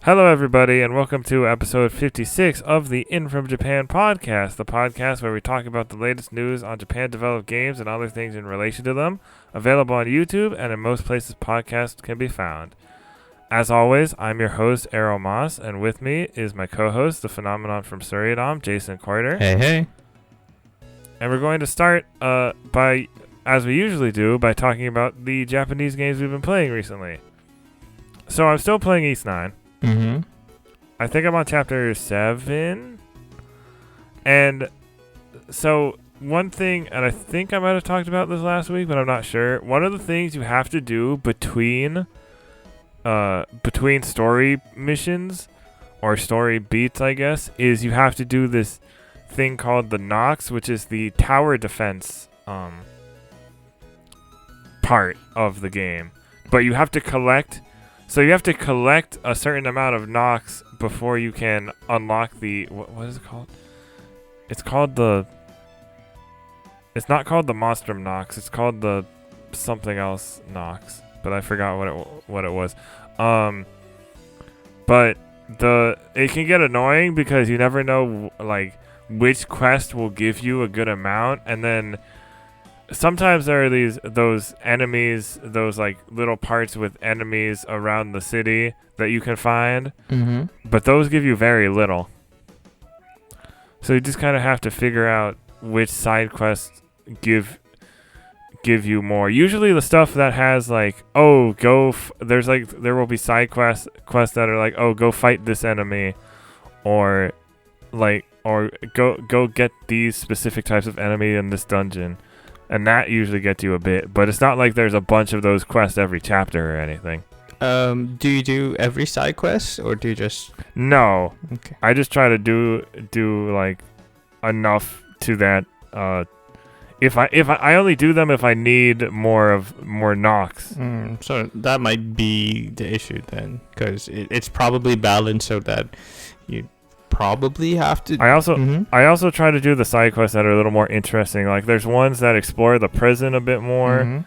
Hello, everybody, and welcome to episode 56 of the In From Japan podcast, the podcast where we talk about the latest news on Japan-developed games and other things in relation to them, available on YouTube and in most places podcasts can be found. As always, I'm your host, Erroll Moss, and with me is my co-host, the phenomenon from Suryodam, Jason Carter. Hey. And we're going to start by, as we usually do, by talking about the Japanese games we've been playing recently. So I'm still playing East 9. Mm-hmm. I think I'm on chapter 7. And so one thing, and I think I might have talked about this last week, but I'm not sure. One of the things you have to do between story missions or story beats, I guess, is you have to do this thing called the Nox, which is the tower defense part of the game. But you have to collect a certain amount of Nox before you can unlock the what is it called? It's not called the Monstrum Nox. It's called the something else Nox, but I forgot what it was. But it can get annoying because you never know like which quest will give you a good amount, and then sometimes there are those enemies, those like little parts with enemies around the city that you can find, but those give you very little. So you just kind of have to figure out which side quests give you more. Usually the stuff that has like, there will be side quests that are like, oh, go fight this enemy, or go get these specific types of enemy in this dungeon. And that usually gets you a bit, but it's not like there's a bunch of those quests every chapter or anything. Do you do every side quest, or do you just... No. Okay. I just try to do like enough to that. If I only do them if I need more Nox. So that might be the issue then, because it's probably balanced so that you probably have to. I also try to do the side quests that are a little more interesting. Like there's ones that explore the prison a bit more.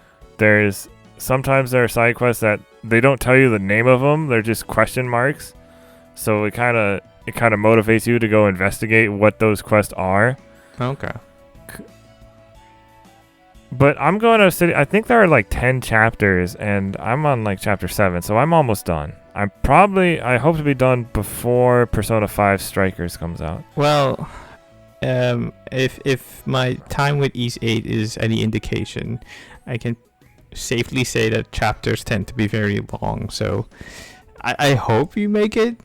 Sometimes there are side quests that they don't tell you the name of them. They're just question marks. So it kind of motivates you to go investigate what those quests are. Okay. But I'm going to city. I think there are like 10 chapters, and I'm on like chapter 7, so I'm almost done. I hope to be done before Persona 5 Strikers comes out. Well, if my time with East 8 is any indication, I can safely say that chapters tend to be very long. So I hope you make it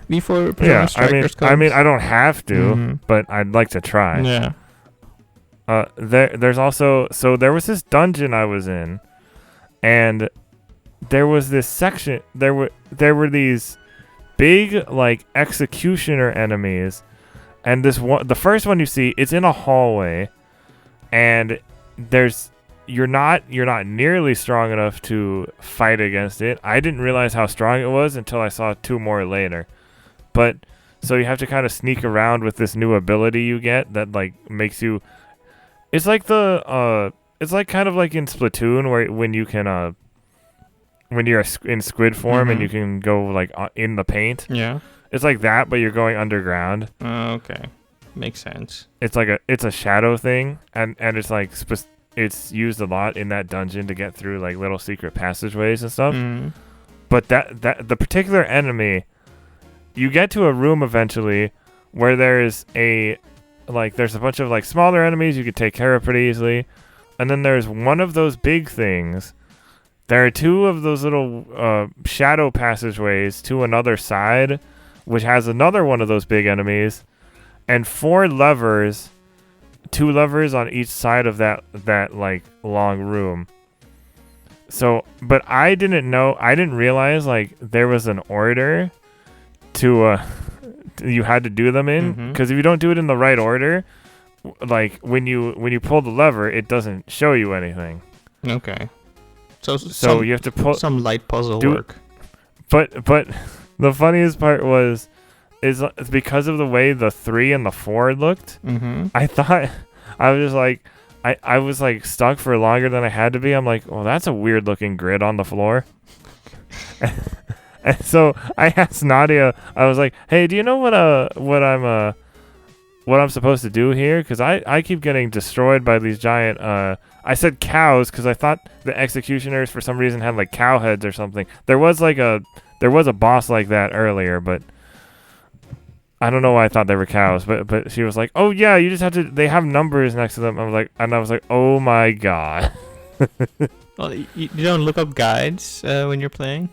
before Persona Strikers comes. I mean, I don't have to, but I'd like to try. Yeah. There's also, so there was this dungeon I was in, and there was this section, there were these big like executioner enemies, and the first one you see, it's in a hallway, and you're not nearly strong enough to fight against it. I didn't realize how strong it was until I saw 2 more later. But so you have to kind of sneak around with this new ability you get that like makes you. It's like it's like kind of like in Splatoon where when you can when you're in squid form and you can go like in the paint. Yeah. It's like that, but you're going underground. Okay, makes sense. It's like it's a shadow thing, and it's like it's used a lot in that dungeon to get through like little secret passageways and stuff. But that the particular enemy, you get to a room eventually where there's a bunch of like smaller enemies you could take care of pretty easily, and then there's one of those big things. There are 2 of those little shadow passageways to another side, which has another one of those big enemies, and 4 levers, 2 levers on each side of that like long room. So, but I didn't realize like there was an order to you had to do them in, because if you don't do it in the right order, like when you pull the lever, it doesn't show you anything. Okay. So you have to pull some light puzzle work. But the funniest part is because of the way the 3 and the 4 looked. I thought I was just like I was like stuck for longer than I had to be. I'm like, well, that's a weird looking grid on the floor. And so I asked Nadia, I was like, hey, do you know what I'm supposed to do here? Because I keep getting destroyed by these giant, I said cows because I thought the executioners for some reason had like cow heads or something. There was a boss like that earlier, but I don't know why I thought they were cows. But she was like, oh yeah, you just have to, they have numbers next to them. I was like, oh my god. Well, you don't look up guides when you're playing?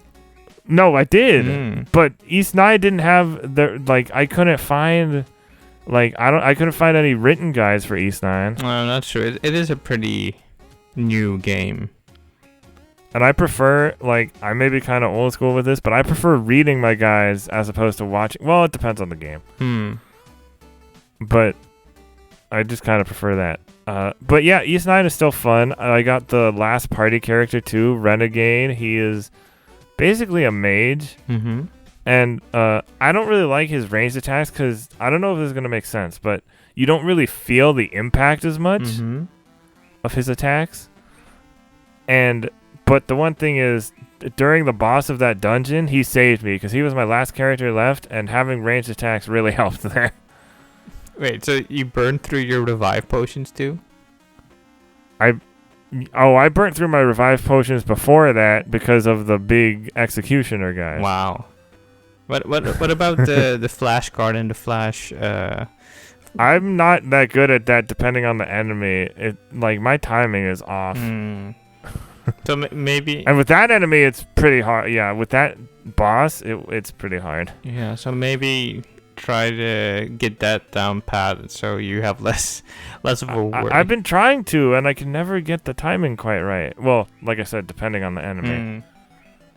No, I did. But East 9 didn't have I couldn't find I couldn't find any written guides for East 9. I'm not sure. It is a pretty new game. And I prefer, I may be kind of old school with this, but I prefer reading my guides as opposed to watching. Well, it depends on the game. But I just kind of prefer that. But yeah, East 9 is still fun. I got the last party character too, Renegade. He is basically a mage. And I don't really like his ranged attacks because I don't know if this is going to make sense, but you don't really feel the impact as much of his attacks. But the one thing is, during the boss of that dungeon, he saved me because he was my last character left, and having ranged attacks really helped there. Wait, so you burned through your revive potions too? I burnt through my revive potions before that because of the big executioner guy. Wow. What about the flash guard and the flash? I'm not that good at that. Depending on the enemy, my timing is off. So maybe. And with that enemy, it's pretty hard. Yeah, with that boss, it's pretty hard. Yeah, so maybe try to get that down pat so you have less of a worry. I've been trying to, and I can never get the timing quite right. Well, like I said, depending on the enemy.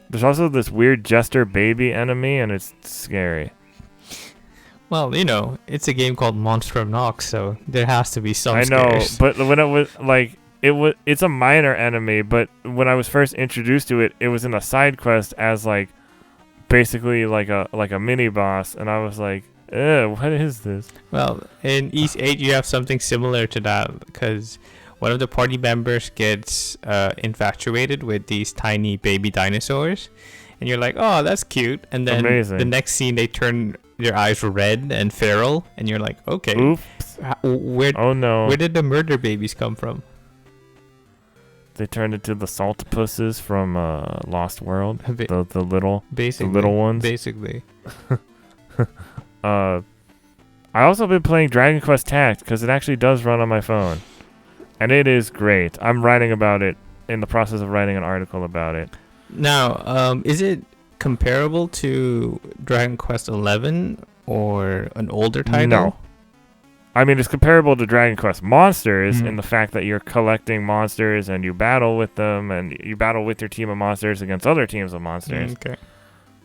There's also this weird jester baby enemy, and it's scary. Well, it's a game called Monster of Nox, so there has to be some I know, scares. but when it was it's a minor enemy, but when I was first introduced to it, it was in a side quest as basically like a mini boss, and I was like, what is this? Well, in East 8 you have something similar to that because one of the party members gets infatuated with these tiny baby dinosaurs, and you're like, oh, that's cute, and then the next scene they turn their eyes red and feral, and you're like, okay, oops, where did the murder babies come from? They turned into the saltpusses from Lost World, the little ones. Basically. I also been playing Dragon Quest Tact because it actually does run on my phone, and it is great. I'm writing about it, in the process of writing an article about it. Now, is it comparable to Dragon Quest XI or an older title? No. I mean, it's comparable to Dragon Quest Monsters in the fact that you're collecting monsters and you battle with them, and you battle with your team of monsters against other teams of monsters. Okay.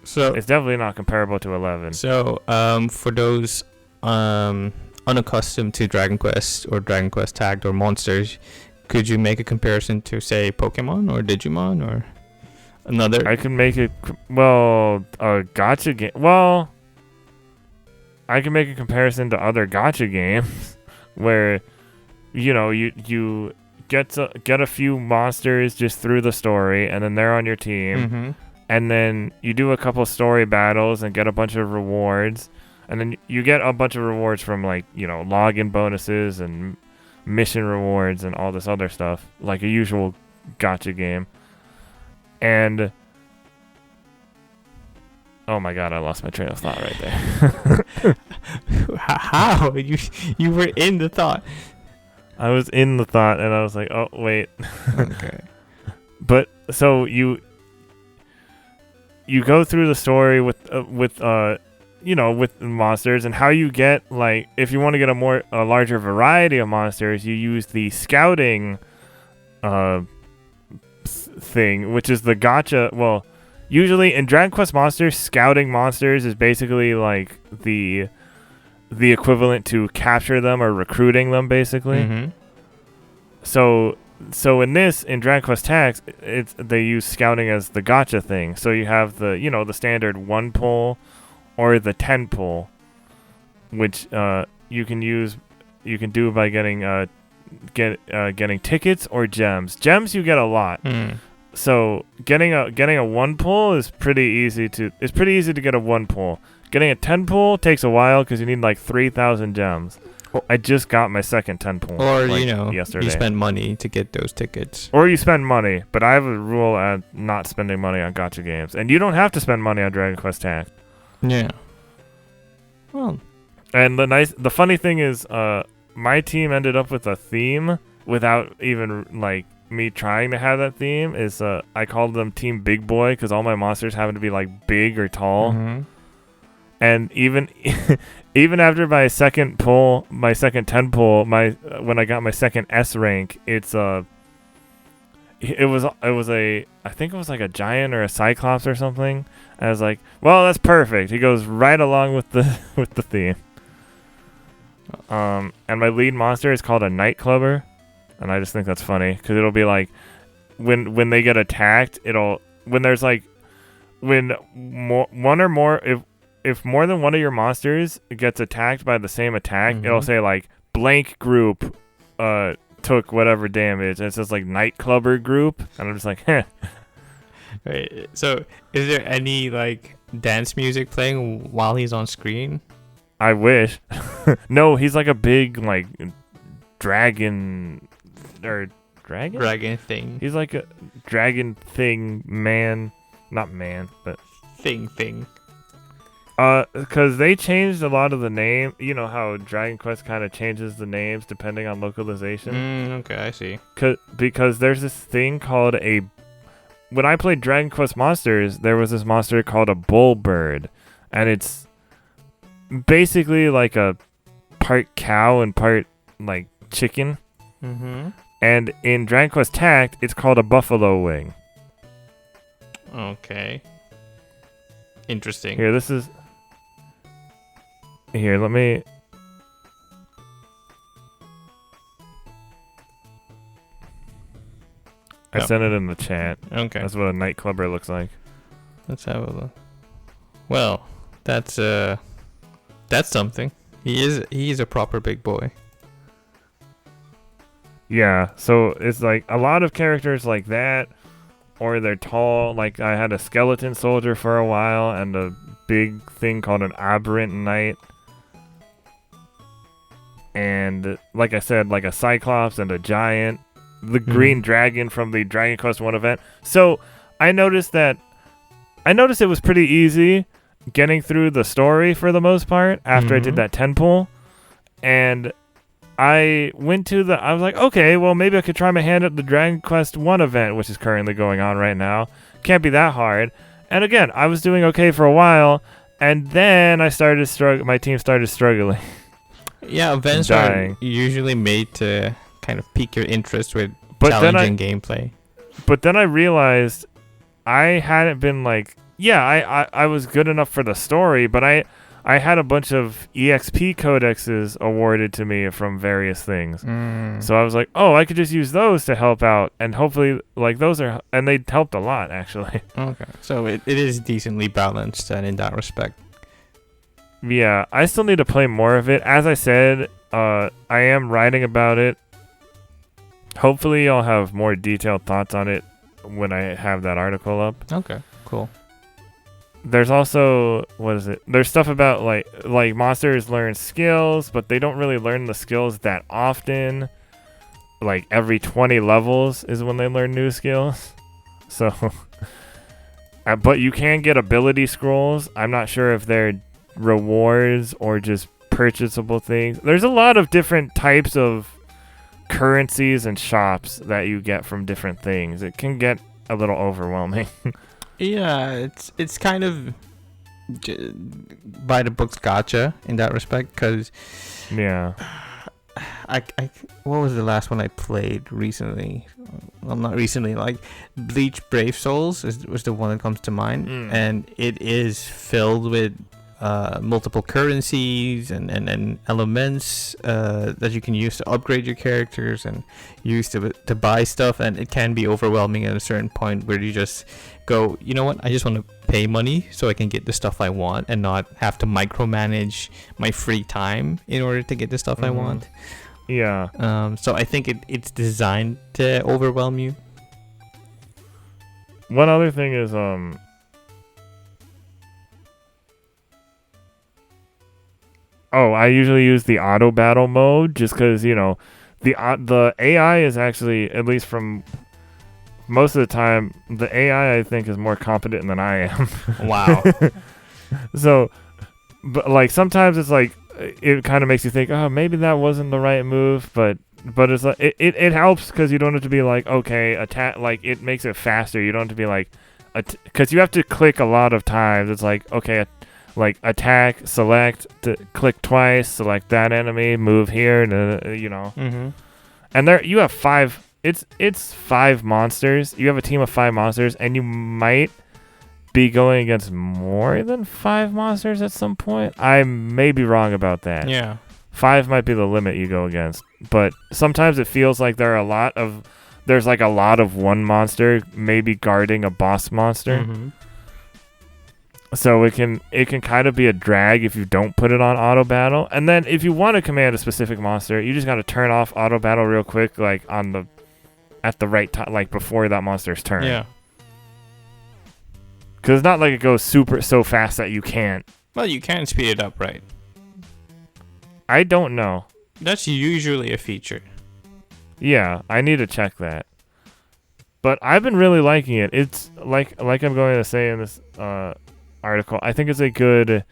So it's definitely not comparable to 11. So, for those unaccustomed to Dragon Quest or Dragon Quest Tact or Monsters, could you make a comparison to, say, Pokemon or Digimon or another? I can make it, a gacha game. Well, I can make a comparison to other gacha games where, you get a few monsters just through the story, and then they're on your team. And then you do a couple story battles and get a bunch of rewards. And then you get a bunch of rewards from, login bonuses and mission rewards and all this other stuff, like a usual gacha game. And oh my god, I lost my train of thought right there. How? You were in the thought. I was in the thought, and I was like, oh, wait. Okay. But, so you go through the story with monsters, and how you get, if you want to get a larger variety of monsters, you use the scouting thing, which is the gacha. Well, usually in Dragon Quest Monsters, scouting monsters is basically the equivalent to capture them or recruiting them, basically. So in Dragon Quest Tact, they use scouting as the gacha thing. So you have the standard 1 pull or the 10 pull, which you can do by getting tickets or gems. Gems you get a lot. So getting a 1 pull is pretty easy to. It's pretty easy to get a 1 pull. Getting a 10 pull takes a while because you need like 3,000 gems. I just got my second 10 pull. Or like, yesterday. You spend money to get those tickets. Or you spend money, but I have a rule at not spending money on gacha games, and you don't have to spend money on Dragon Quest Tact. Yeah. Well. And the funny thing is, my team ended up with a theme without even like me trying to have that theme. Is I called them Team Big Boy because all my monsters happen to be like big or tall. Mm-hmm. And even after my second 10 pull, when I got my second S rank, it was I think it was like a giant or a cyclops or something. I was like, well, that's perfect. He goes right along with the theme. And my lead monster is called a nightclubber, and I just think that's funny because it'll be like when they get attacked, if more than one of your monsters gets attacked by the same attack, it'll say like blank group took whatever damage, and it says like nightclubber group, and I'm just like, heh. Wait, so is there any like dance music playing while he's on screen? I wish. No, he's like a big like dragon thing. He's like a dragon thing man, not man, but thing. Because they changed a lot of the name. You know how Dragon Quest kind of changes the names depending on localization. Okay, I see. Because there's this thing called when I played Dragon Quest Monsters, there was this monster called a bullbird, and it's basically like a part cow and part like chicken. Mm-hmm. And in Dragon Quest Tact, it's called a buffalo wing. Okay. Interesting. Here, let me. I sent it in the chat. Okay. That's what a nightclubber looks like. Let's have a look. Well, that's something. He's a proper big boy. Yeah, so it's like a lot of characters like that, or they're tall. Like I had a skeleton soldier for a while, and a big thing called an aberrant knight. And like I said, like a cyclops and a giant. The green dragon from the Dragon Quest 1 event. So I noticed it was pretty easy getting through the story for the most part after I did that 10 pull. And I was like, okay, well, maybe I could try my hand at the Dragon Quest 1 event, which is currently going on right now. Can't be that hard. And again, I was doing okay for a while, and then my team started struggling. Yeah, events are usually made to kind of pique your interest with challenging gameplay. But then I realized I hadn't been like, I was good enough for the story, but I had a bunch of EXP codexes awarded to me from various things. So I was like, oh, I could just use those to help out, and hopefully like and they helped a lot actually. Okay, so it is decently balanced then in that respect. Yeah, I still need to play more of it. As I said, I am writing about it. Hopefully I'll have more detailed thoughts on it when I have that article up. Okay, cool. There's also, there's stuff about like monsters learn skills, but they don't really learn the skills that often. Like every 20 levels is when they learn new skills. So, but you can get ability scrolls. I'm not sure if they're rewards or just purchasable things. There's a lot of different types of currencies and shops that you get from different things. It can get a little overwhelming. Yeah, it's kind of by the books gacha in that respect, because I what was the last one I played recently? Well, not recently, like Bleach Brave Souls was the one that comes to mind, and it is filled with multiple currencies and elements that you can use to upgrade your characters and use to buy stuff, and it can be overwhelming at a certain point where you just go, you know what, I just want to pay money so I can get the stuff I want and not have to micromanage my free time in order to get the stuff I want. Yeah. So I think it's designed to overwhelm you. One other thing is I usually use the auto battle mode just because the AI is actually, at least from most of the time, the AI I think is more competent than I am. Wow. So, but like sometimes it's like it kind of makes you think, oh, maybe that wasn't the right move, but it's like it helps because you don't have to be like, okay, attack. Like it makes it faster. You don't have to be like, because you have to click a lot of times. It's like, okay, like attack, select, click twice, select that enemy, move here, Mm-hmm. And there you have 5. It's 5 monsters. You have a team of 5 monsters, and you might be going against more than 5 monsters at some point. I may be wrong about that. Yeah. 5 might be the limit you go against, but sometimes it feels like there's like a lot of one monster maybe guarding a boss monster. Mm-hmm. So it can kind of be a drag if you don't put it on auto battle. And then if you want to command a specific monster, you just got to turn off auto battle real quick, like at the right time, like before that monster's turn. Yeah. Because it's not like it goes so fast that you can't. Well, you can speed it up, right? I don't know. That's usually a feature. Yeah, I need to check that. But I've been really liking it. It's like I'm going to say in this article, I think it's a good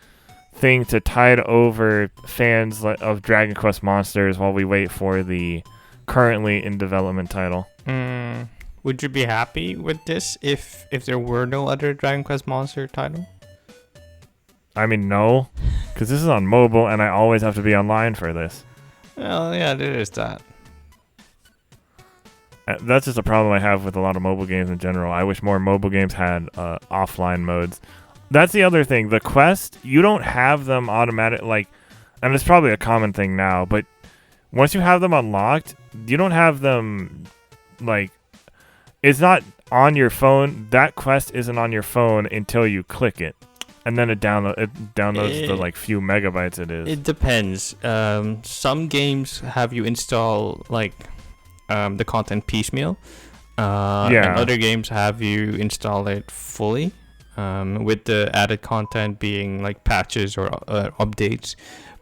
thing to tide over fans of Dragon Quest monsters while we wait for the currently in development title. Would you be happy with this if there were no other Dragon Quest monster title? I mean, no, because this is on mobile and I always have to be online for this. Well, yeah, there is that. That's just a problem I have with a lot of mobile games in general. I wish more mobile games had offline modes. That's the other thing. The Quest, you don't have them automatic, and it's probably a common thing now, but once you have them unlocked, you don't have them, it's not on your phone. That quest isn't on your phone until you click it. And then it downloads the few megabytes it is. It depends. Some games have you install the content piecemeal. And other games have you install it fully, with the added content being like patches or updates.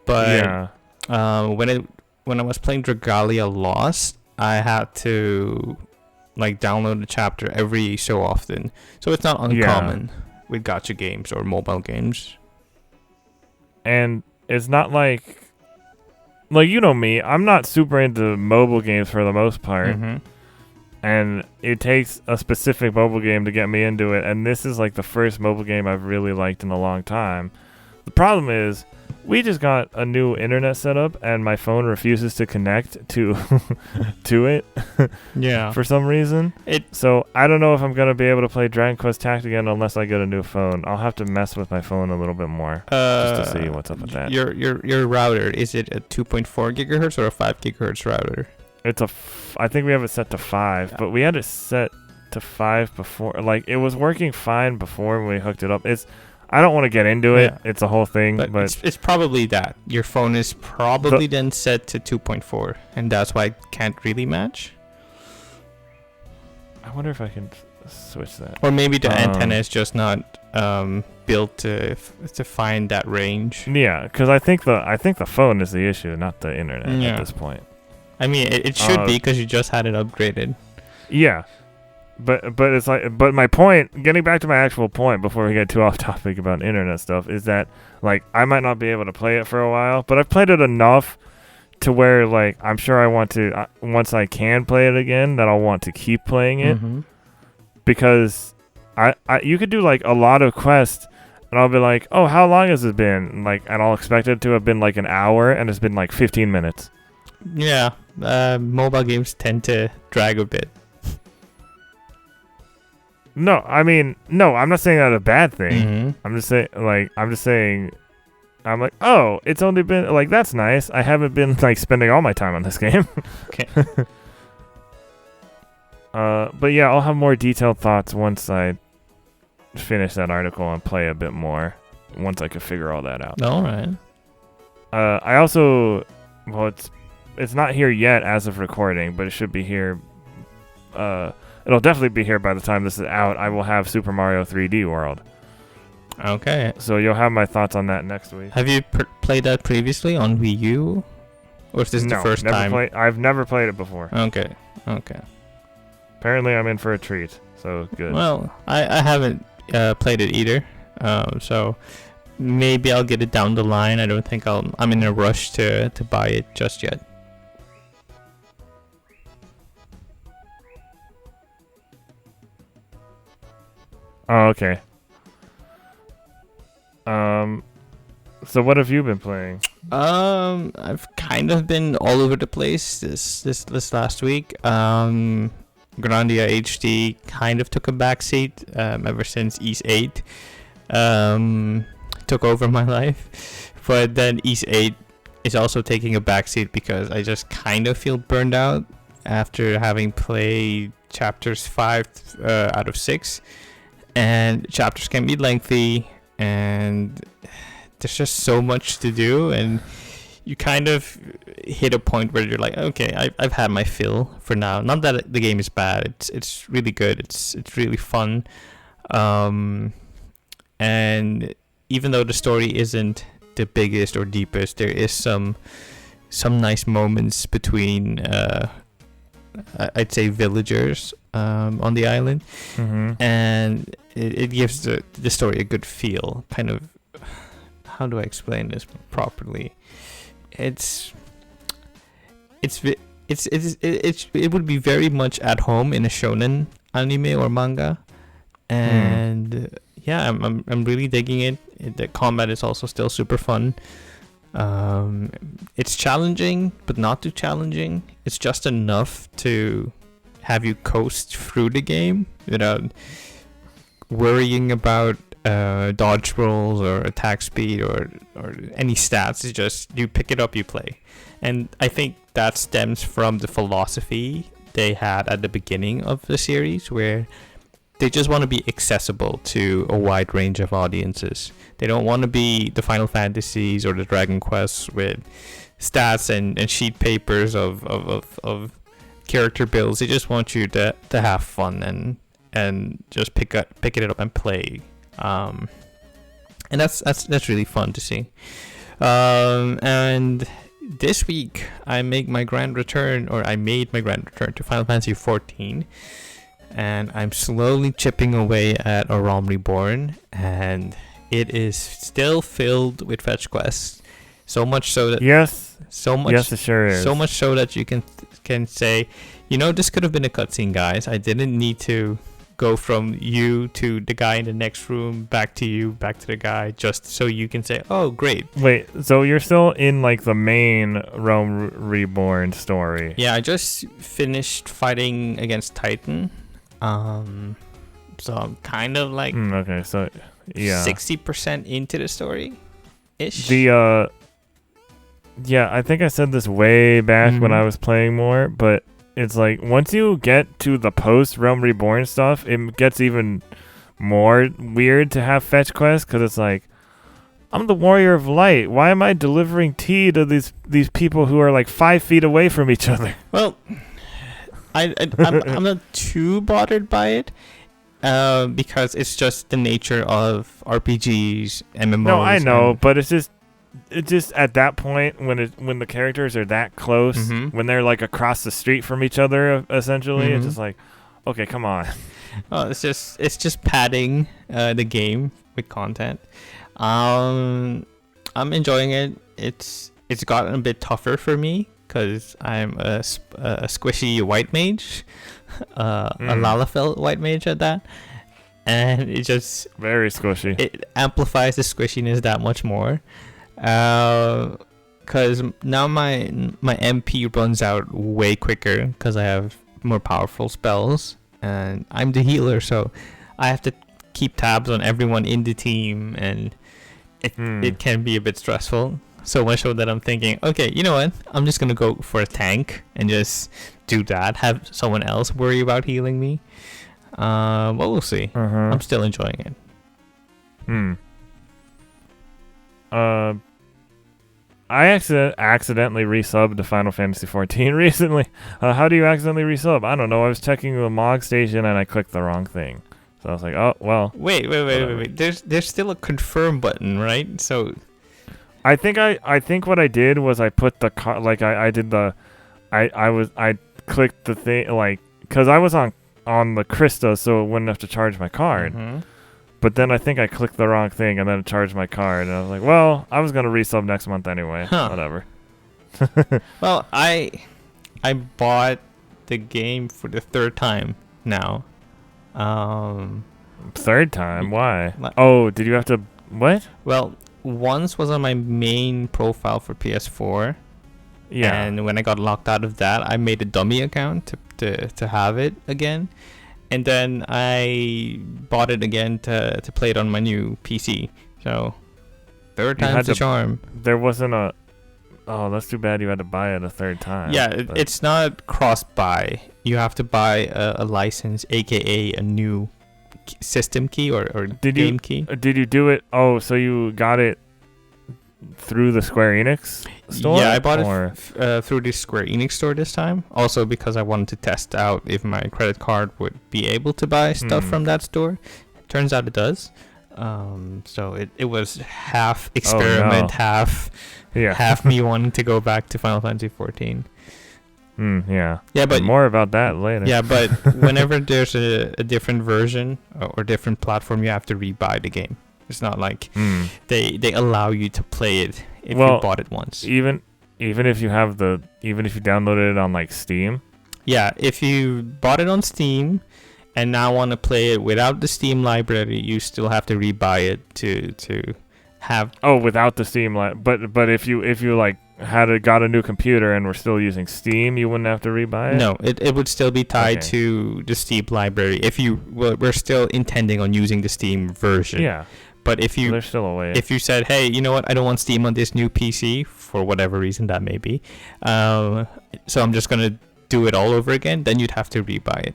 But when I was playing Dragalia Lost, I had to download the chapter every so often. So it's not uncommon with gacha games or mobile games. And it's not like you know me, I'm not super into mobile games for the most part. Mm-hmm. And it takes a specific mobile game to get me into it, and this is the first mobile game I've really liked in a long time. The problem is, we just got a new internet setup, and my phone refuses to connect to it. Yeah. For some reason. So I don't know if I'm gonna be able to play Dragon Quest Tact again unless I get a new phone. I'll have to mess with my phone a little bit more just to see what's up with that. Your router, is it a 2.4 gigahertz or a 5 gigahertz router? It's I think we have it set to 5, but we had it set to 5 before. It was working fine before when we hooked it up. I don't want to get into it. It's a whole thing, but it's probably that your phone is probably then set to 2.4, and that's why it can't really match. I wonder if I can switch that. Or maybe the antenna is just not built to find that range. Yeah, because I think the phone is the issue, not the internet at this point. I mean, it should be because you just had it upgraded. Yeah. But it's but my point, getting back to my actual point before we get too off topic about internet stuff, is that I might not be able to play it for a while, but I've played it enough to where I'm sure I want to once I can play it again, that I'll want to keep playing it. Mm-hmm. Because you could do a lot of quests and I'll be like, oh, how long has it been? And I'll expect it to have been an hour, and it's been 15 minutes. Yeah, mobile games tend to drag a bit. No, I mean, no, I'm not saying that's a bad thing. Mm-hmm. I'm just saying, oh, it's only been, that's nice. I haven't been, spending all my time on this game. Okay. But yeah, I'll have more detailed thoughts once I finish that article and play a bit more, once I can figure all that out. All right. I also, it's not here yet as of recording, but it should be here, it'll definitely be here by the time this is out. I will have Super Mario 3D World. Okay. So you'll have my thoughts on that next week. Have you played that previously on Wii U? Or is this the first time? I've never played it before. Okay. Apparently I'm in for a treat, so good. Well, I haven't played it either. So maybe I'll get it down the line. I don't think I'm in a rush to buy it just yet. Oh, okay. So what have you been playing? I've kind of been all over the place this last week. Grandia HD kind of took a backseat ever since Ys 8 took over my life, but then Ys 8 is also taking a backseat because I just kind of feel burned out after having played chapters 5 out of 6, and chapters can be lengthy and there's just so much to do, and you kind of hit a point where you're like, okay, I've had my fill for now. Not that the game is bad. It's really good. It's really fun. And even though the story isn't the biggest or deepest, there is some nice moments between I'd say villagers on the island, and it gives the story a good feel. Kind of, how do I explain this properly? It would be very much at home in a shonen anime or manga, and yeah, I'm really digging it. The combat is also still super fun. It's challenging, but not too challenging. It's just enough to have you coast through the game without worrying about dodge rolls or attack speed or any stats. It's just you pick it up, you play. And I think that stems from the philosophy they had at the beginning of the series, where they just want to be accessible to a wide range of audiences. They don't want to be the Final Fantasies or the Dragon Quests with stats and sheet papers of character builds. They just want you to have fun and just pick it up and play. And that's really fun to see. And this week I made my grand return to Final Fantasy XIV, and I'm slowly chipping away at A Realm Reborn, and it is still filled with fetch quests. So much so that yes, it sure is. So much so that you can say, this could have been a cutscene, guys. I didn't need to go from you to the guy in the next room, back to you, back to the guy, just so you can say, oh, great. Wait, so you're still in like the main Realm Reborn story? Yeah, I just finished fighting against Titan. So I'm kind of like okay, so yeah, 60% into the story ish. Yeah, I think I said this way back when I was playing more, but it's like once you get to the post Realm Reborn stuff, it gets even more weird to have fetch quests, because it's like, I'm the Warrior of Light. Why am I delivering tea to these people who are like 5 feet away from each other? Well, I'm not too bothered by it, because it's just the nature of RPGs, MMOs. No, I know, but it's just at that point when the characters are that close, when they're like across the street from each other, essentially, it's just like, okay, come on. Well, it's just padding the game with content. I'm enjoying it. It's gotten a bit tougher for me because I'm a squishy white mage, a Lalafell white mage at that, and it just very squishy. It amplifies the squishiness that much more. Because now my MP runs out way quicker because I have more powerful spells, and I'm the healer, so I have to keep tabs on everyone in the team, and it can be a bit stressful. So much so that I'm thinking, okay, you know what? I'm just gonna go for a tank and just do that. Have someone else worry about healing me. But we'll see. I'm still enjoying it. accidentally resubbed to Final Fantasy XIV recently. How do you accidentally resub? I don't know. I was checking the MOG station and I clicked the wrong thing. So I was like, oh well. Wait. There's still a confirm button, right? So I think what I did was I put the I clicked the thing like because I was on the Krista, so it wouldn't have to charge my card. Mm-hmm. But then I think I clicked the wrong thing and then it charged my card, and I was like, well, I was gonna resub next month anyway. Whatever. Well, I bought the game for the third time now. Third time? Why? Oh, did you have to what? Well, once was on my main profile for PS4. Yeah. And when I got locked out of that, I made a dummy account to have it again. And then I bought it again to play it on my new PC. So, third time's the charm. There wasn't a... Oh, that's too bad you had to buy it a third time. Yeah, it's not cross-buy. You have to buy a license, a.k.a. a new system key or game key. Did you do it... Oh, so you got it through the Square Enix store? Yeah, I bought it through the Square Enix store this time. Also because I wanted to test out if my credit card would be able to buy stuff from that store. Turns out it does. So it was half experiment, half me wanting to go back to Final Fantasy XIV. Yeah. Yeah, but more about that later. Yeah, but whenever there's a different version or different platform, you have to rebuy the game. It's not like they allow you to play it if you bought it once. Even if you downloaded it on like Steam. Yeah, if you bought it on Steam and now want to play it without the Steam library, you still have to rebuy it to have. Oh, without the Steam but if you like got a new computer and were still using Steam, you wouldn't have to rebuy it? No, it would still be tied to the Steam library if you were still intending on using the Steam version. Yeah. But if you there's still a way. If you said, hey, you know what, I don't want Steam on this new PC for whatever reason that may be, so I'm just gonna do it all over again, then you'd have to rebuy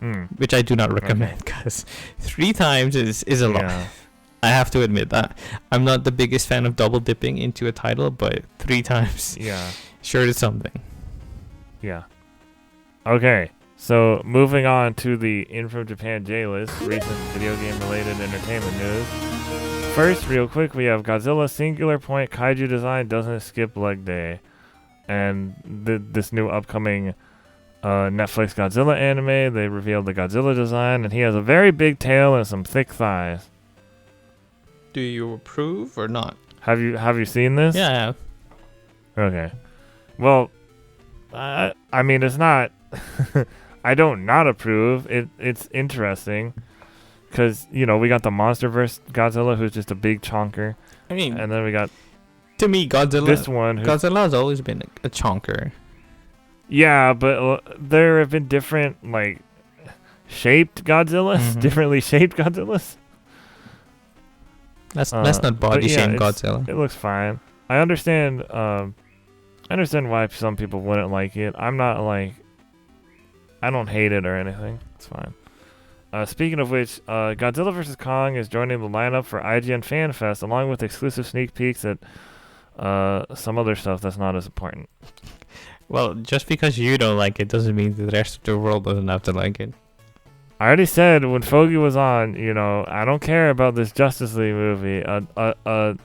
it. Which I do not recommend because 3 times is a lot. I have to admit that I'm not the biggest fan of double dipping into a title, but 3 times, sure is something. Yeah. Okay. So, moving on to the In From Japan J-List, recent video game-related entertainment news. First, real quick, we have Godzilla Singular Point Kaiju Design Doesn't Skip Leg Day. And this new upcoming Netflix Godzilla anime, they revealed the Godzilla design, and he has a very big tail and some thick thighs. Do you approve or not? Have you seen this? Yeah, I have. Okay. Well, I mean, it's not... I don't not approve. It's interesting because we got the MonsterVerse Godzilla, who's just a big chonker. I mean, and then we got to me Godzilla. This one, Godzilla's always been a chonker. Yeah, but there have been different like shaped Godzillas, differently shaped Godzillas. Let's not body shame Godzilla. It looks fine. I understand. I understand why some people wouldn't like it. I'm not like. I don't hate it or anything. It's fine. Speaking of which, Godzilla vs. Kong is joining the lineup for IGN Fan Fest, along with exclusive sneak peeks at some other stuff that's not as important. Well, just because you don't like it doesn't mean the rest of the world doesn't have to like it. I already said when Foggy was on, I don't care about this Justice League movie. A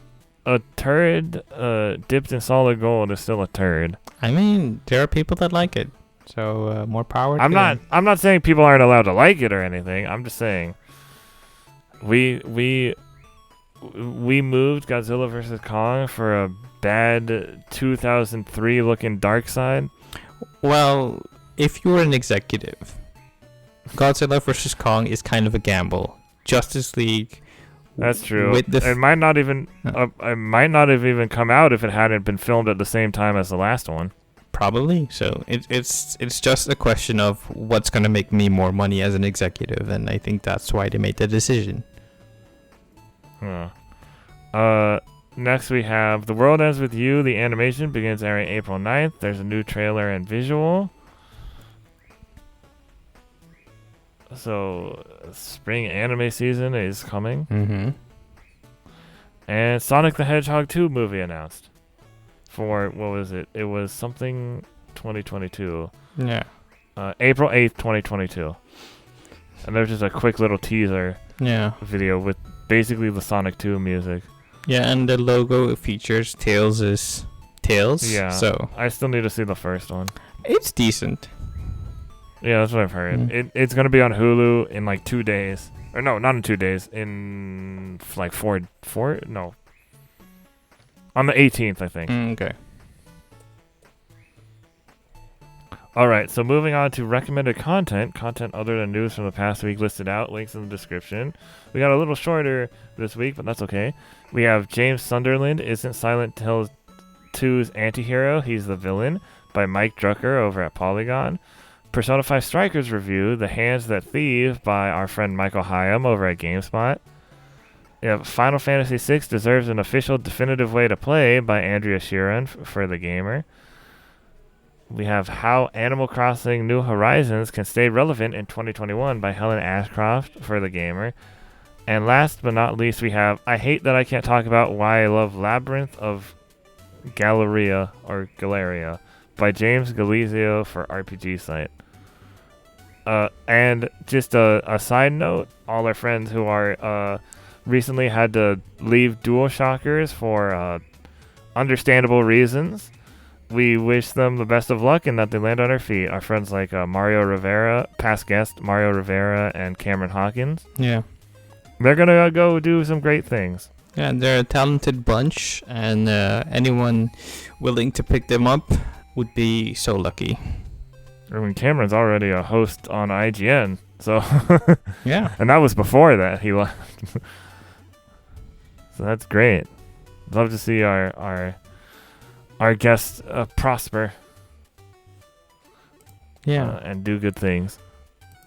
turd dipped in solid gold is still a turd. I mean, there are people that like it. So more power to them. I'm not saying people aren't allowed to like it or anything. I'm just saying we moved Godzilla vs. Kong for a bad 2003 looking Dark Side. Well, if you're an executive, Godzilla vs. Kong is kind of a gamble. Justice League. That's true. It might not even it might not have even come out if it hadn't been filmed at the same time as the last one. Probably. So it's just a question of what's going to make me more money as an executive, and I think that's why they made the decision. Next we have The World Ends With You. The animation begins airing April 9th. There's a new trailer and visual. So spring anime season is coming. And Sonic the Hedgehog 2 movie announced. For, what was it? It was something 2022. Yeah. April 8th, 2022. And there's just a quick little teaser video with basically the Sonic 2 music. Yeah, and the logo features Tails. Yeah. So I still need to see the first one. it's decent. Yeah, that's what I've heard. It's going to be on Hulu in like 2 days. Or no, not in 2 days. In like four? No. On the 18th, I think. Okay. All right, so moving on to recommended content other than news from the past week listed out, links in the description. We got a little shorter this week, but that's okay. We have James Sunderland, Isn't Silent Hill 2's Antihero, He's the Villain, by Mike Drucker over at Polygon. Persona 5 Strikers review, The Hands That Thieve, by our friend Michael Higham over at GameSpot. We have Final Fantasy VI Deserves an Official Definitive Way to Play, by Andrea Shearon for The Gamer. We have How Animal Crossing New Horizons Can Stay Relevant in 2021 by Helen Ashcroft for The Gamer. And last but not least, we have I Hate That I Can't Talk About Why I Love Labyrinth of Galleria by James Galizio for RPG Site. And just a side note, all our friends who are recently had to leave DualShockers for understandable reasons, we wish them the best of luck and that they land on their feet. Our friends like Mario Rivera, past guest Mario Rivera, and Cameron Hawkins. Yeah. They're going to go do some great things. Yeah, they're a talented bunch, and anyone willing to pick them up would be so lucky. I mean, Cameron's already a host on IGN, so... Yeah. And that was before that he left. So that's great. Love to see our guests prosper. Yeah. And do good things.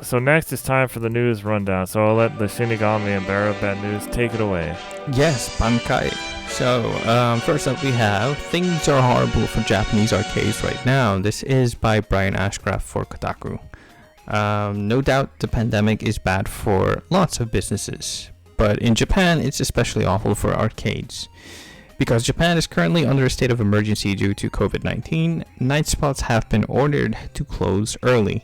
So next it's time for the news rundown. So I'll let the Shinigami and Bearer of Bad News take it away. Yes, Bankai. So, first up we have Things Are Horrible for Japanese Arcades Right Now. This is by Brian Ashcroft for Kotaku. No doubt the pandemic is bad for lots of businesses, but in Japan it's especially awful for arcades. Because Japan is currently under a state of emergency due to COVID-19, night spots have been ordered to close early.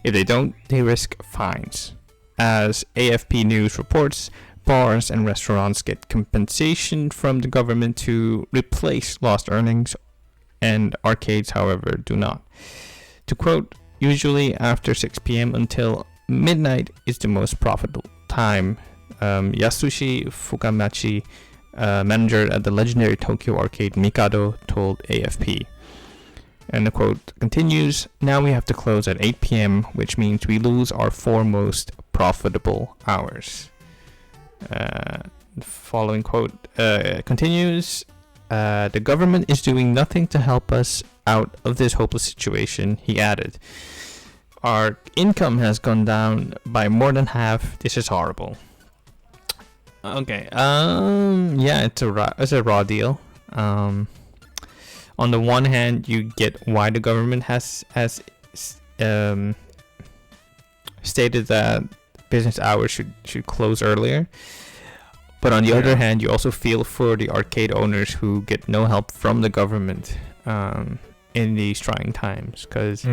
If they don't, they risk fines. As AFP News reports, bars and restaurants get compensation from the government to replace lost earnings, and arcades, however, do not. To quote, usually after 6 p.m. until midnight is the most profitable time. Yasushi Fukamachi, manager at the legendary Tokyo arcade Mikado, told AFP. And the quote continues, now we have to close at 8 p.m., which means we lose our 4 most profitable hours. Following quote continues, the government is doing nothing to help us out of this hopeless situation, he added. Our income has gone down by more than half. This is horrible. Okay. Yeah, it's a raw deal. On the one hand, you get why the government has stated that business hours should close earlier. But on the other hand, you also feel for the arcade owners who get no help from the government in these trying times. Because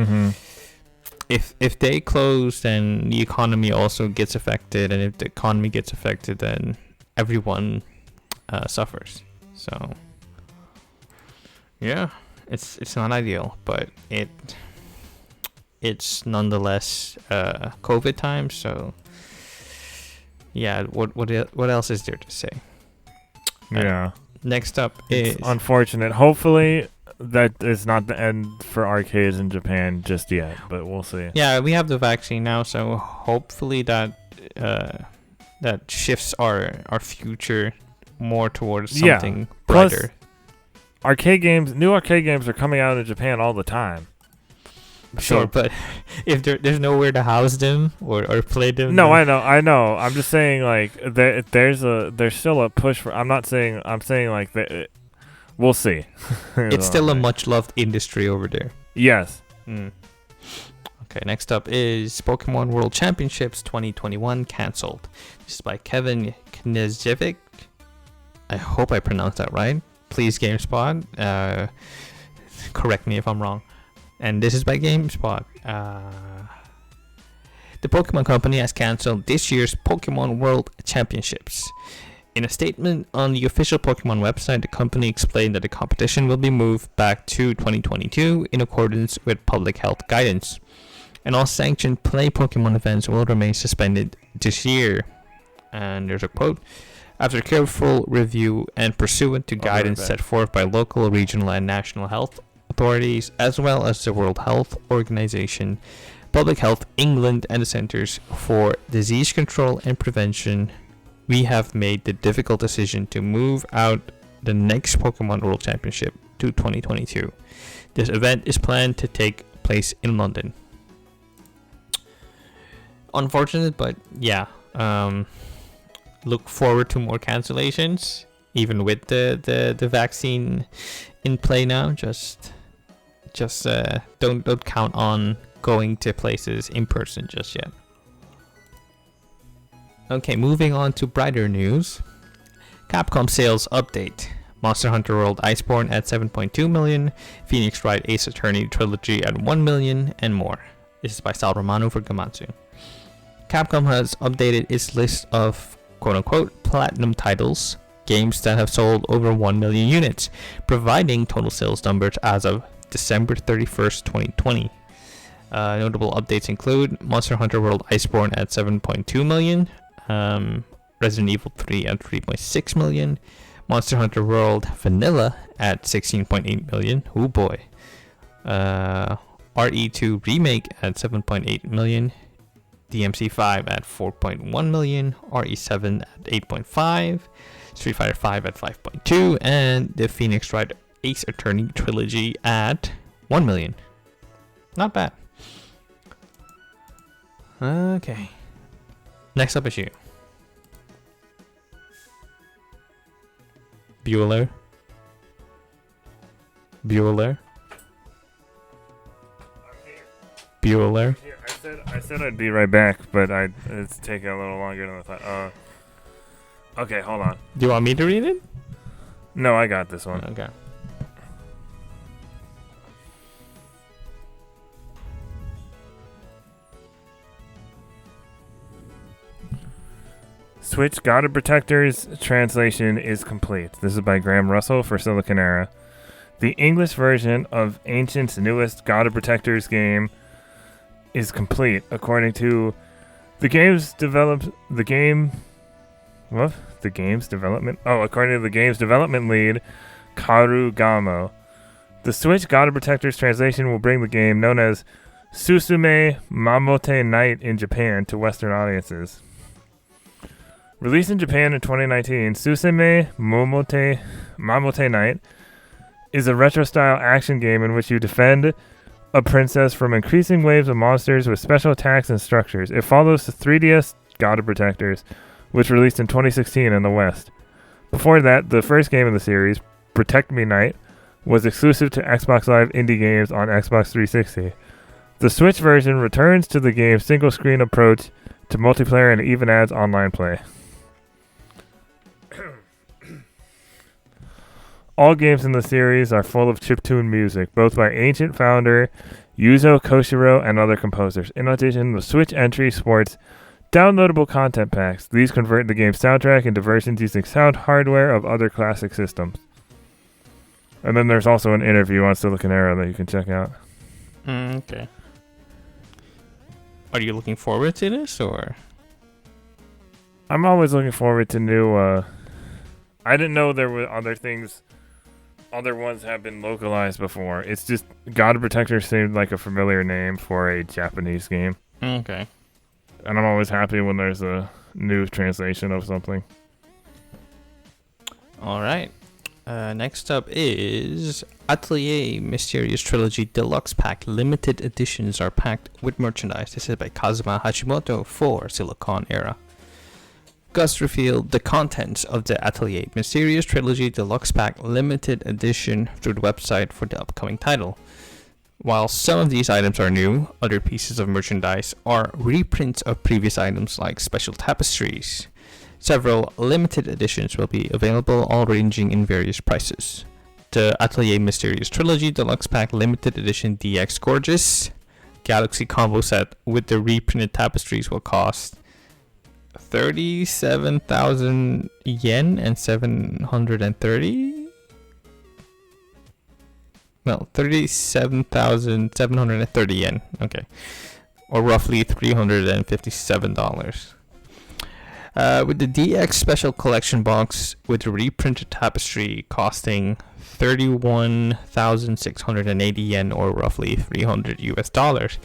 if they close, then the economy also gets affected. And if the economy gets affected, then everyone suffers. So, yeah, it's not ideal. But it's nonetheless COVID time. So, yeah, what else is there to say? Yeah. Next up it's is unfortunate. Hopefully that is not the end for arcades in Japan just yet, but we'll see. Yeah, we have the vaccine now, so hopefully that shifts our future more towards something brighter. Plus, new arcade games are coming out in Japan all the time. Sure, but if there's nowhere to house them or play them. No, I know. I'm just saying, like, there's still a push for. I'm saying like that. We'll see. It's still a much loved industry over there. Yes. Okay, next up is Pokemon World Championships 2021 canceled. This is by Kevin Knezevic. I hope I pronounced that right. Please, GameSpot, correct me if I'm wrong. And this is by GameSpot. The Pokemon Company has cancelled this year's Pokemon World Championships. In a statement on the official Pokemon website, the company explained that the competition will be moved back to 2022 in accordance with public health guidance. And all sanctioned play Pokemon events will remain suspended this year. And there's a quote. After careful review and pursuant to guidance set forth by local, regional, and national health authorities, as well as the World Health Organization, Public Health England, and the Centers for Disease Control and Prevention, we have made the difficult decision to move out the next Pokemon World Championship to 2022. This event is planned to take place in London. Unfortunate, but yeah. Look forward to more cancellations, even with the vaccine in play now. Just don't count on going to places in person just yet. Okay, moving on to brighter news. Capcom sales update. Monster Hunter World Iceborne at 7.2 million, Phoenix Wright Ace Attorney Trilogy at 1 million, and more. This is by Sal Romano for Gamatsu. Capcom has updated its list of quote-unquote platinum titles, games that have sold over 1 million units, providing total sales numbers as of December 31st, 2020. Notable updates include Monster Hunter World Iceborne at 7.2 million, Resident Evil 3 at 3.6 million, Monster Hunter World Vanilla at 16.8 million, oh boy, RE2 Remake at 7.8 million, DMC5 at 4.1 million, RE7 at 8.5, Street Fighter 5 at 5.2, and the Phoenix Wright Ace Attorney Trilogy at 1 million. Not bad. Okay. Next up is you. Bueller. I said I'd be right back, but it's taking a little longer than I thought. Okay, hold on. Do you want me to read it? No, I got this one. Okay. Switch God of Protectors translation is complete. This is by Graham Russell for Silicon Era. The English version of Ancient's newest God of Protectors game is complete, according to according to the game's development lead, Karu Gamo. The Switch God of Protectors translation will bring the game, known as Susume Mamote Night in Japan, to Western audiences. Released in Japan in 2019, Susume Mamote Night is a retro-style action game in which you defend a princess from increasing waves of monsters with special attacks and structures. It follows the 3DS God of Protectors, which released in 2016 in the West. Before that, the first game in the series, Protect Me Night, was exclusive to Xbox Live Indie games on Xbox 360. The Switch version returns to the game's single-screen approach to multiplayer and even adds online play. All games in the series are full of chiptune music, both by Ancient founder Yuzo Koshiro and other composers. In addition, the Switch entry sports downloadable content packs. These convert the game's soundtrack into versions using sound hardware of other classic systems. And then there's also an interview on Silicon Era that you can check out. Okay. Are you looking forward to this, or? I'm always looking forward to new... I didn't know there were other things... Other ones have been localized before. It's just God of Protector seemed like a familiar name for a Japanese game. Okay. And I'm always happy when there's a new translation of something. All right. Next up is Atelier Mysterious Trilogy Deluxe Pack. Limited editions are packed with merchandise. This is by Kazuma Hashimoto for Silicon Era. Gus revealed the contents of the Atelier Mysterious Trilogy Deluxe Pack Limited Edition through the website for the upcoming title. While some of these items are new, other pieces of merchandise are reprints of previous items like special tapestries. Several limited editions will be available, all ranging in various prices. The Atelier Mysterious Trilogy Deluxe Pack Limited Edition DX Gorgeous Galaxy Combo Set with the reprinted tapestries will cost 37,000 yen and 730. Well, 37,730 yen. Okay, or roughly $357. With the DX Special Collection Box with the reprinted tapestry costing 31,680 yen, or roughly $300.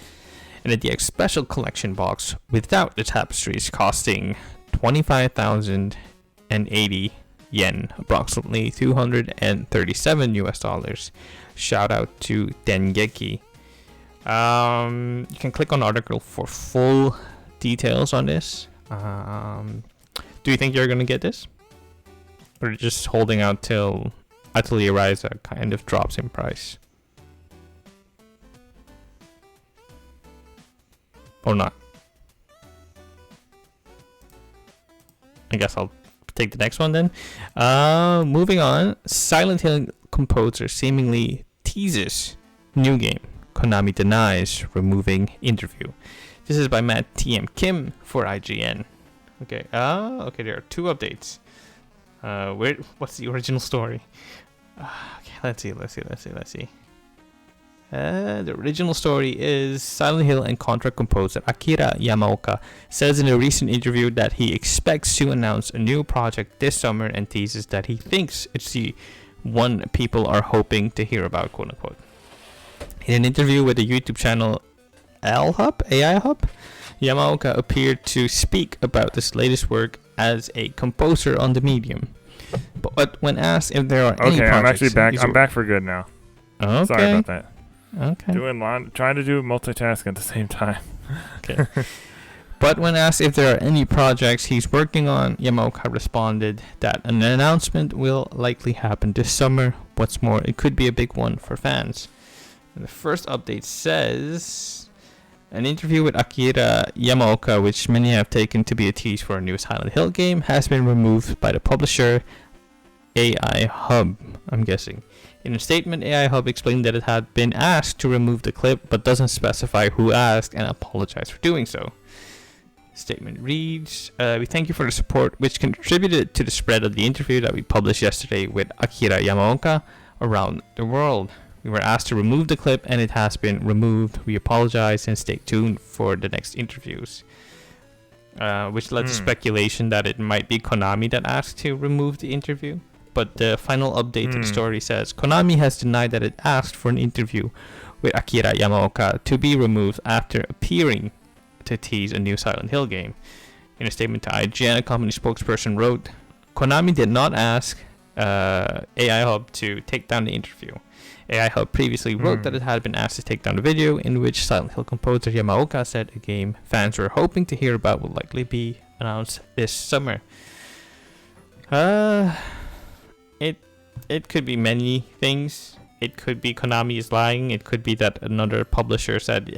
And the DX Special Collection Box without the tapestries costing 25,080 yen, approximately $237. Shout out to Dengeki. You can click on the article for full details on this. Do you think you're gonna get this, or just holding out till Atelier Ryza kind of drops in price, or not? I guess I'll take the next one then. Moving on, Silent Hill composer seemingly teases new game. Konami denies removing interview. This is by Matt T.M. Kim for IGN. Okay. Okay. There are two updates. What's the original story? Okay. Let's see. The original story is Silent Hill and Contra composer Akira Yamaoka says in a recent interview that he expects to announce a new project this summer and teases that he thinks it's the one people are hoping to hear about, quote unquote. In an interview with the YouTube channel AI Hub, Yamaoka appeared to speak about this latest work as a composer on the medium. But when asked if there are any projects... I'm actually back. I'm back for good now. Okay. Sorry about that. Okay. Trying to do multitasking at the same time. Okay. But when asked if there are any projects he's working on, Yamaoka responded that an announcement will likely happen this summer. What's more, it could be a big one for fans. And the first update says... An interview with Akira Yamaoka, which many have taken to be a tease for a new Silent Hill game, has been removed by the publisher AI Hub, I'm guessing. In a statement, AI Hub explained that it had been asked to remove the clip, but doesn't specify who asked and apologized for doing so. The statement reads, we thank you for the support which contributed to the spread of the interview that we published yesterday with Akira Yamaoka around the world. We were asked to remove the clip and it has been removed. We apologize and stay tuned for the next interviews. Which led to speculation that it might be Konami that asked to remove the interview. But the final update to the story says, Konami has denied that it asked for an interview with Akira Yamaoka to be removed after appearing to tease a new Silent Hill game. In a statement to IGN, a company spokesperson wrote, Konami did not ask AI Hub to take down the interview. AI Hub previously wrote that it had been asked to take down a video in which Silent Hill composer Yamaoka said a game fans were hoping to hear about will likely be announced this summer. It could be many things. It could be Konami is lying. It could be that another publisher said,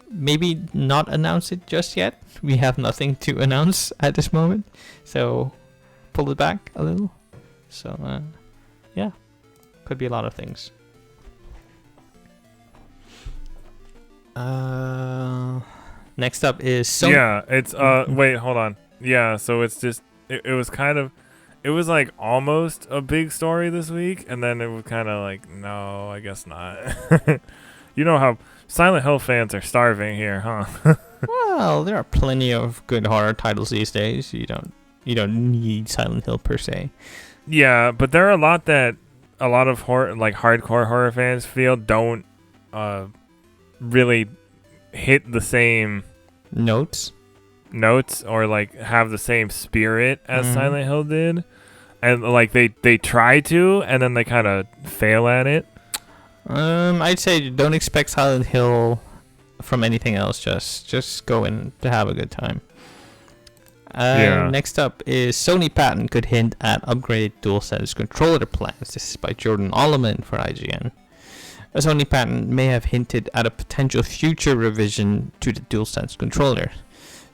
maybe not announce it just yet. We have nothing to announce at this moment. So pull it back a little. So, yeah. Could be a lot of things. Next up is Sony. Yeah, it's wait, hold on. Yeah, so it's just it was kind of it was like almost a big story this week, and then it was kind of like, no, I guess not. You know how Silent Hill fans are starving here, huh? Well, there are plenty of good horror titles these days. You don't need Silent Hill per se. Yeah, but there are a lot of horror, like hardcore horror fans feel don't really hit the same notes or like have the same spirit as Silent Hill did, and like they try to and then they kind of fail at it. I'd say don't expect Silent Hill from anything else. Just go in to have a good time. Next up is Sony patent could hint at upgraded DualSense controller plans. This is by Jordan Alleman for IGN. A Sony patent may have hinted at a potential future revision to the DualSense controller.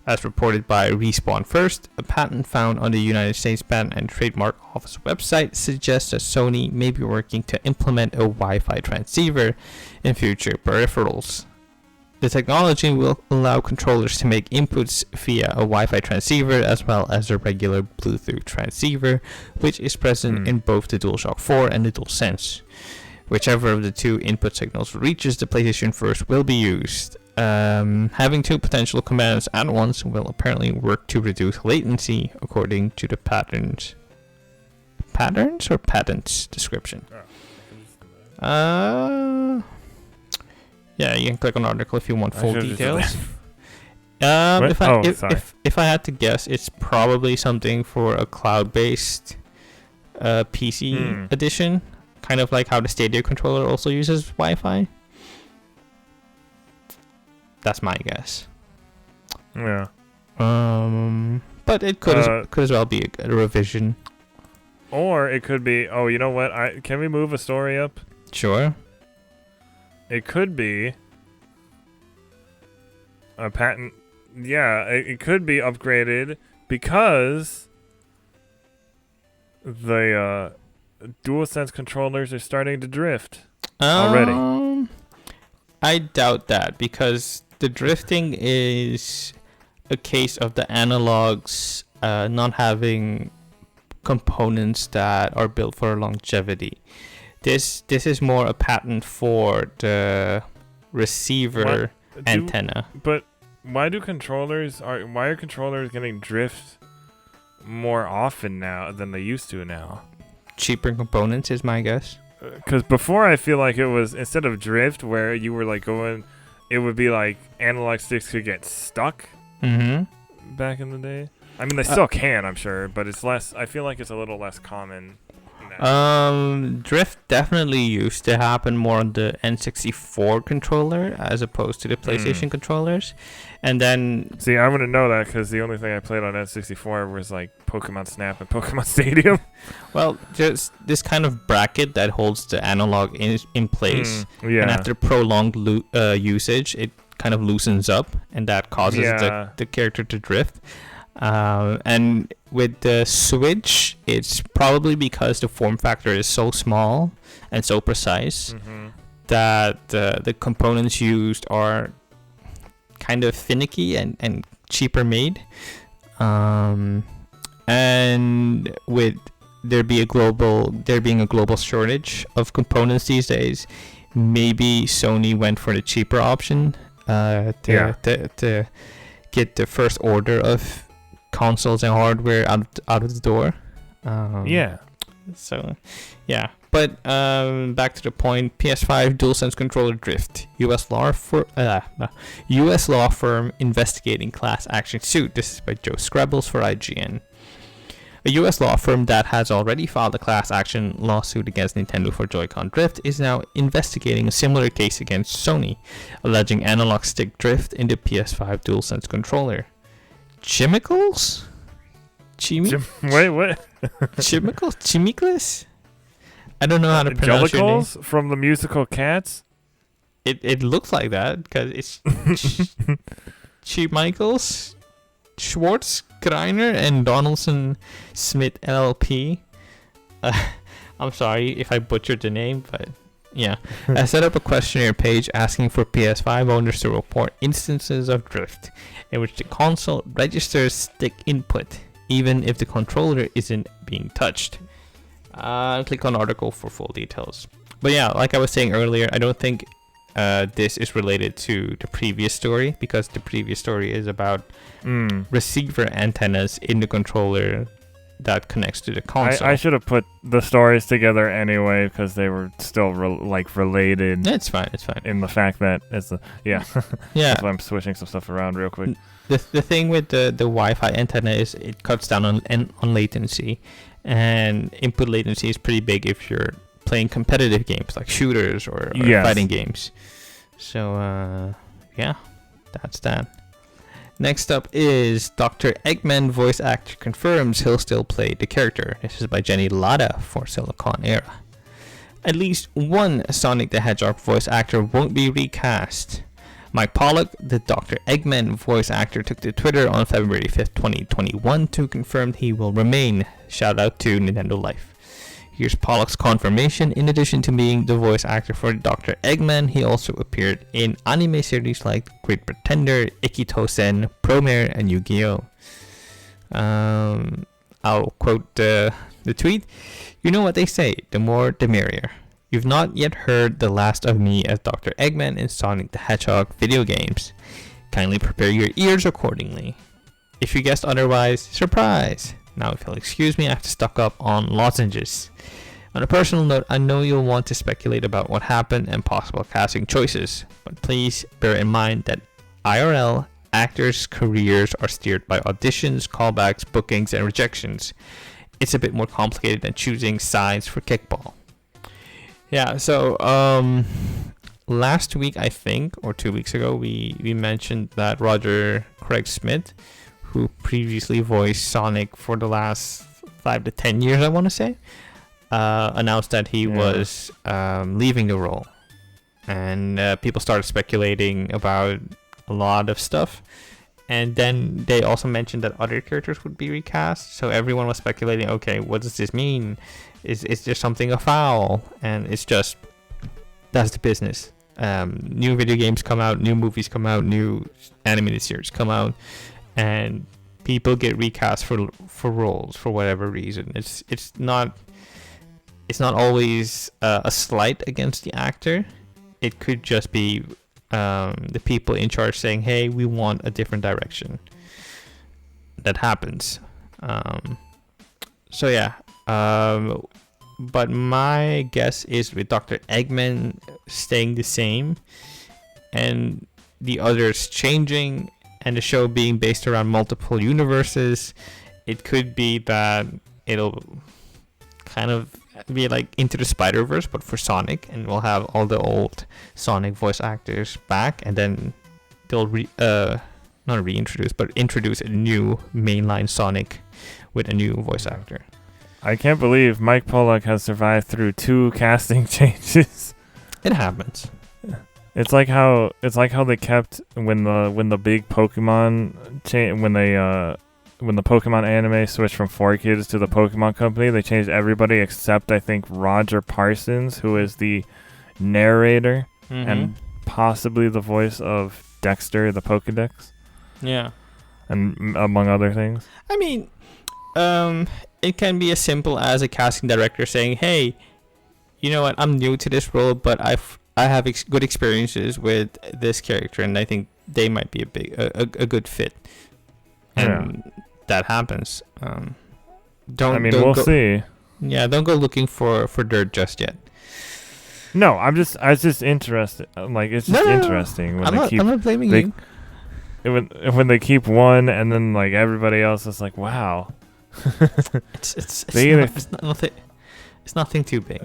As reported by Respawn First, a patent found on the United States Patent and Trademark Office website suggests that Sony may be working to implement a Wi-Fi transceiver in future peripherals. The technology will allow controllers to make inputs via a Wi-Fi transceiver as well as a regular Bluetooth transceiver, which is present in both the DualShock 4 and the DualSense. Whichever of the two input signals reaches the PlayStation first will be used. Having two potential commands at once will apparently work to reduce latency, according to the patents description. Yeah, you can click on the article if you want full details. If I had to guess, it's probably something for a cloud-based PC edition, kind of like how the Stadia controller also uses Wi-Fi. That's my guess. Yeah. But it could as well be a revision. Or it could be. Oh, you know what? Can we move a story up? Sure. It could be a patent. Yeah, it could be upgraded because the DualSense controllers are starting to drift already. I doubt that, because the drifting is a case of the analogs not having components that are built for longevity. This is more a patent for the receiver antenna. But why are controllers getting drift more often now than they used to now? Cheaper components is my guess. Because before, I feel like it was, instead of drift where you were like going, it would be like analog sticks could get stuck back in the day. I mean, they still can, I'm sure, but it's less. I feel like it's a little less common now. Drift definitely used to happen more on the N64 controller as opposed to the PlayStation controllers. And then... See, I'm going to know that because the only thing I played on N64 was like Pokemon Snap and Pokemon Stadium. Well, just this kind of bracket that holds the analog in place. Yeah. And after prolonged usage, it kind of loosens up, and that causes the character to drift. And with the Switch, it's probably because the form factor is so small and so precise that the components used are kind of finicky and cheaper made. And with there being a global shortage of components these days, maybe Sony went for the cheaper option to get the first order of consoles and hardware out of the door. So, yeah. But back to the point. PS5 DualSense controller drift. U.S. law firm investigating class action suit. This is by Joe Scrabbles for IGN. A U.S. law firm that has already filed a class action lawsuit against Nintendo for Joy-Con drift is now investigating a similar case against Sony, alleging analog stick drift in the PS5 DualSense controller. Chemicals? Wait, what? Chemicals? Chimicles? I don't know how to pronounce your name. From the musical Cats? It looks like that because it's Chimicles, Schwartz, Greiner, and Donaldson Smith LLP. I'm sorry if I butchered the name, but yeah. I set up a questionnaire page asking for PS5 owners to report instances of drift in which the console registers stick input, even if the controller isn't being touched. Click on article for full details. But yeah, like I was saying earlier, I don't think this is related to the previous story, because the previous story is about receiver antennas in the controller that connects to the console. I should have put the stories together anyway because they were still related. It's fine. In the fact that it's yeah. That's why I'm switching some stuff around real quick. The thing with the Wi-Fi antenna is it cuts down on latency, and input latency is pretty big if you're playing competitive games like shooters or fighting games. So that's that. Next up is Dr. Eggman voice actor confirms he'll still play the character. This is by Jenny Latta for Silicon Era. At least one Sonic the Hedgehog voice actor won't be recast. Mike Pollock, the Dr. Eggman voice actor, took to Twitter on February 5th, 2021 to confirm he will remain. Shout out to Nintendo Life. Here's Pollock's confirmation. In addition to being the voice actor for Dr. Eggman, he also appeared in anime series like Great Pretender, Ikitosen, Promare, and Yu-Gi-Oh! I'll quote the tweet. You know what they say, the more the merrier. You've not yet heard the last of me as Dr. Eggman in Sonic the Hedgehog video games. Kindly prepare your ears accordingly. If you guessed otherwise, surprise! Now if you'll excuse me, I have to stock up on lozenges. On a personal note, I know you'll want to speculate about what happened and possible casting choices, but please bear in mind that IRL actors' careers are steered by auditions, callbacks, bookings, and rejections. It's a bit more complicated than choosing sides for kickball. Yeah, so last week, I think, or 2 weeks ago, we mentioned that Roger Craig Smith, who previously voiced Sonic for the last 5 to 10 years, I want to say, announced that he was leaving the role. And people started speculating about a lot of stuff. And then they also mentioned that other characters would be recast. So everyone was speculating, okay, what does this mean? Is there something afoul? And it's just, that's the business. New video games come out, new movies come out, new animated series come out, and people get recast for roles for whatever reason. It's not always a slight against the actor. It could just be the people in charge saying, hey, we want a different direction. That happens. So yeah. But my guess is with Dr. Eggman staying the same and the others changing and the show being based around multiple universes, it could be that it'll kind of be like Into the Spider-Verse, but for Sonic, and we'll have all the old Sonic voice actors back, and then they'll not reintroduce, but introduce a new mainline Sonic with a new voice actor. I can't believe Mike Pollock has survived through 2 casting changes. It happens. It's like how they kept when the big Pokemon when the Pokemon anime switched from 4Kids to the Pokemon Company, they changed everybody except I think Roger Parsons, who is the narrator and possibly the voice of Dexter the Pokedex. Yeah. And among other things. I mean, it can be as simple as a casting director saying, "Hey, you know what? I'm new to this role, but I have good experiences with this character, and I think they might be a good fit." And that happens. We'll see. Yeah, don't go looking for dirt just yet. No, it's just interested. Like, it's just interesting when I'm not blaming you. When they keep one and then like everybody else is like, wow. It's nothing too big.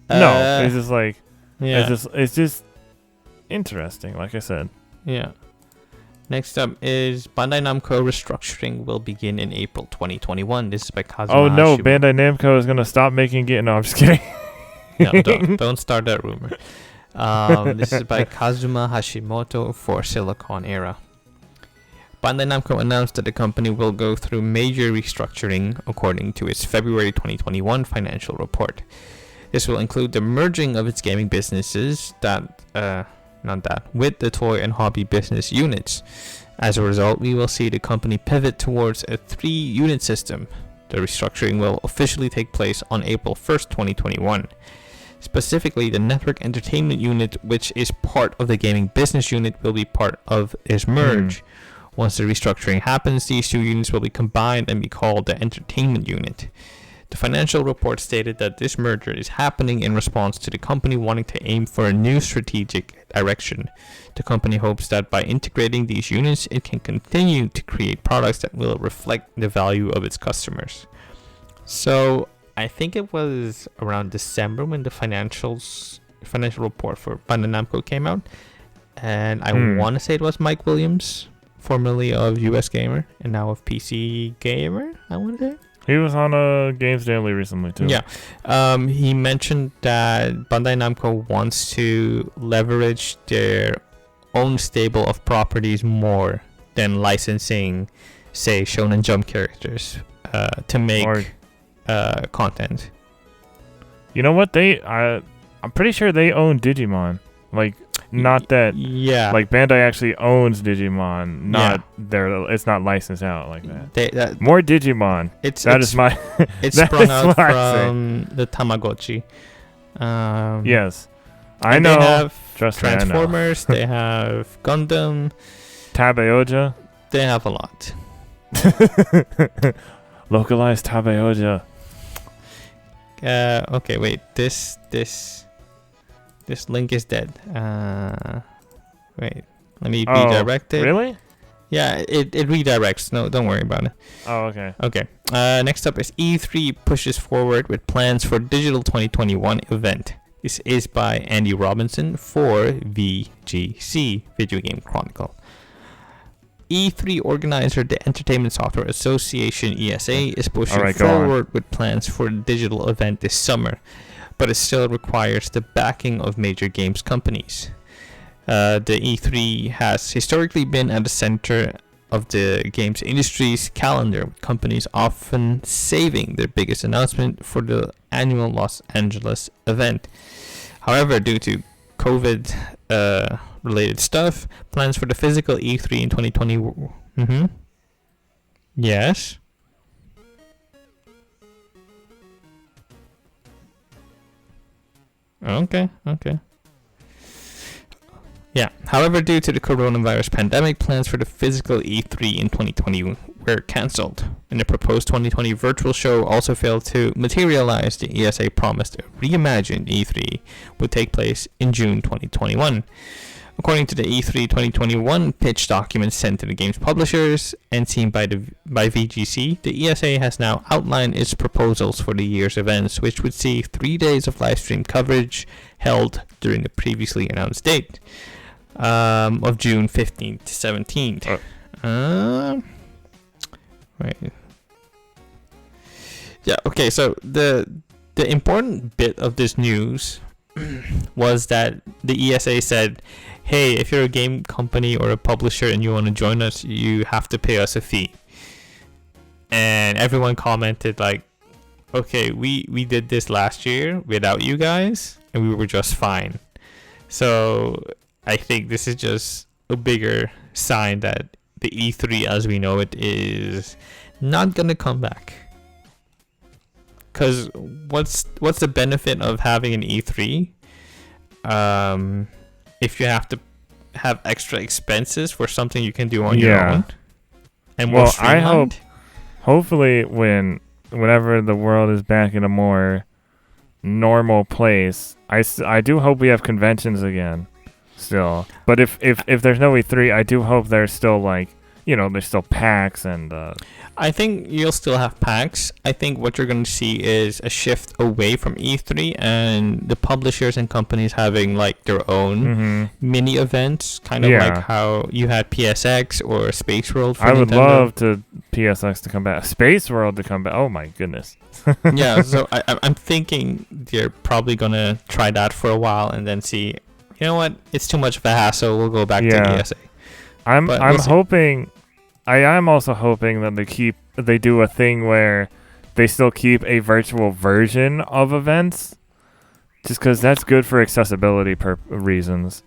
No, it's just like it's just interesting, like I said. Yeah. Next up is Bandai Namco restructuring will begin in April 2021. This is by Kazuma Oh no, Hashimoto. Bandai Namco is gonna stop making it. No, I'm just kidding. No, don't start that rumor. This is by Kazuma Hashimoto for Silicon Era. Bandai Namco announced that the company will go through major restructuring according to its February 2021 financial report. This will include the merging of its gaming businesses with the toy and hobby business units. As a result, we will see the company pivot towards a 3-unit system. The restructuring will officially take place on April 1st, 2021. Specifically, the Network Entertainment Unit, which is part of the Gaming Business Unit, will be part of this merge. Once the restructuring happens, these 2 units will be combined and be called the Entertainment Unit. The financial report stated that this merger is happening in response to the company wanting to aim for a new strategic direction. The company hopes that by integrating these units, it can continue to create products that will reflect the value of its customers. So, I think it was around December when the financial report for Bandai Namco came out. And I want to say it was Mike Williams, formerly of US Gamer and now of PC Gamer, I want to say. He was on Games Daily recently too. Yeah. He mentioned that Bandai Namco wants to leverage their own stable of properties more than licensing, say, Shonen Jump characters to make content. You know what? I'm pretty sure they own Digimon. Like, not that. Yeah. Like Bandai actually owns Digimon. Not it's not licensed out like that. More Digimon. It's sprung out from the Tamagotchi. Yes, I know. They have Trust Transformers. They have Gundam. Tabeoja. They have a lot. Localized Tabeoja. Okay, wait. This link is dead. Wait. Let me redirect it. Really? Yeah, it redirects. No, don't worry about it. Oh, okay. Okay. Next up is E3 pushes forward with plans for Digital 2021 event. This is by Andy Robinson for VGC, Video Game Chronicle. E3 organizer, the Entertainment Software Association, ESA, is pushing forward with plans for a digital event this summer, but it still requires the backing of major games companies. The E3 has historically been at the center of the games industry's calendar, with companies often saving their biggest announcement for the annual Los Angeles event. However, due to COVID related stuff, plans for the physical E3 in 2020. Yes. Okay. Yeah. However, due to the coronavirus pandemic, plans for the physical E3 in 2020 were cancelled, and the proposed 2020 virtual show also failed to materialize. The ESA promised a reimagined E3 would take place in June 2021. According to the E3 2021 pitch document sent to the game's publishers and seen by VGC, the ESA has now outlined its proposals for the year's events, which would see 3 days of live stream coverage held during the previously announced date of June 15th to 17th. Right. Yeah, okay, so the important bit of this news was that the ESA said, hey, if you're a game company or a publisher and you want to join us, you have to pay us a fee. And everyone commented like, okay, we did this last year without you guys and we were just fine. So I think this is just a bigger sign that the E3 as we know it is not gonna come back. Because what's the benefit of having an E3 if you have to have extra expenses for something you can do on your own? And more streamlined? Hopefully whenever the world is back in a more normal place, I do hope we have conventions again still. But if there's no E3, I do hope there's still there's still PAX and I think you'll still have PAX. I think what you're going to see is a shift away from E3 and the publishers and companies having like their own mini events, kind of like how you had PSX or Space World for I would Nintendo. love to PSX to come back. Space World to come back. Oh my goodness. Yeah, so I'm thinking they're probably going to try that for a while and then see, you know what, it's too much of a hassle, we'll go back to ESA. I'm hoping... I am also hoping that they do a thing where they still keep a virtual version of events, just because that's good for accessibility reasons.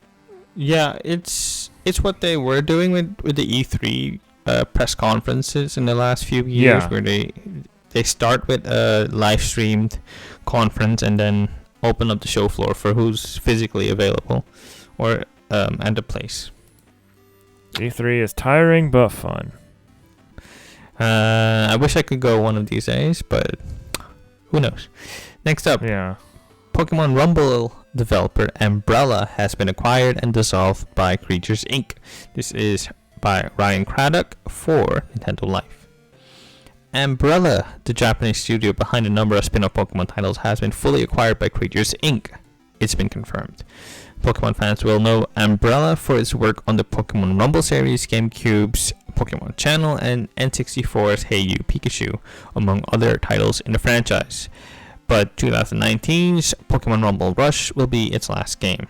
Yeah, it's what they were doing with the E3 press conferences in the last few years, where they start with a live streamed conference and then open up the show floor for who's physically available or at the place. E3 is tiring but fun. I wish I could go one of these days, but who knows. Next up, Pokemon Rumble developer Umbrella has been acquired and dissolved by Creatures Inc. This is by Ryan Craddock for Nintendo Life. Umbrella, the Japanese studio behind a number of spin-off Pokemon titles, has been fully acquired by Creatures Inc. It's been confirmed. Pokemon fans will know Umbrella for its work on the Pokemon Rumble series, GameCube's Pokemon Channel, and N64's Hey You Pikachu, among other titles in the franchise. But 2019's Pokemon Rumble Rush will be its last game.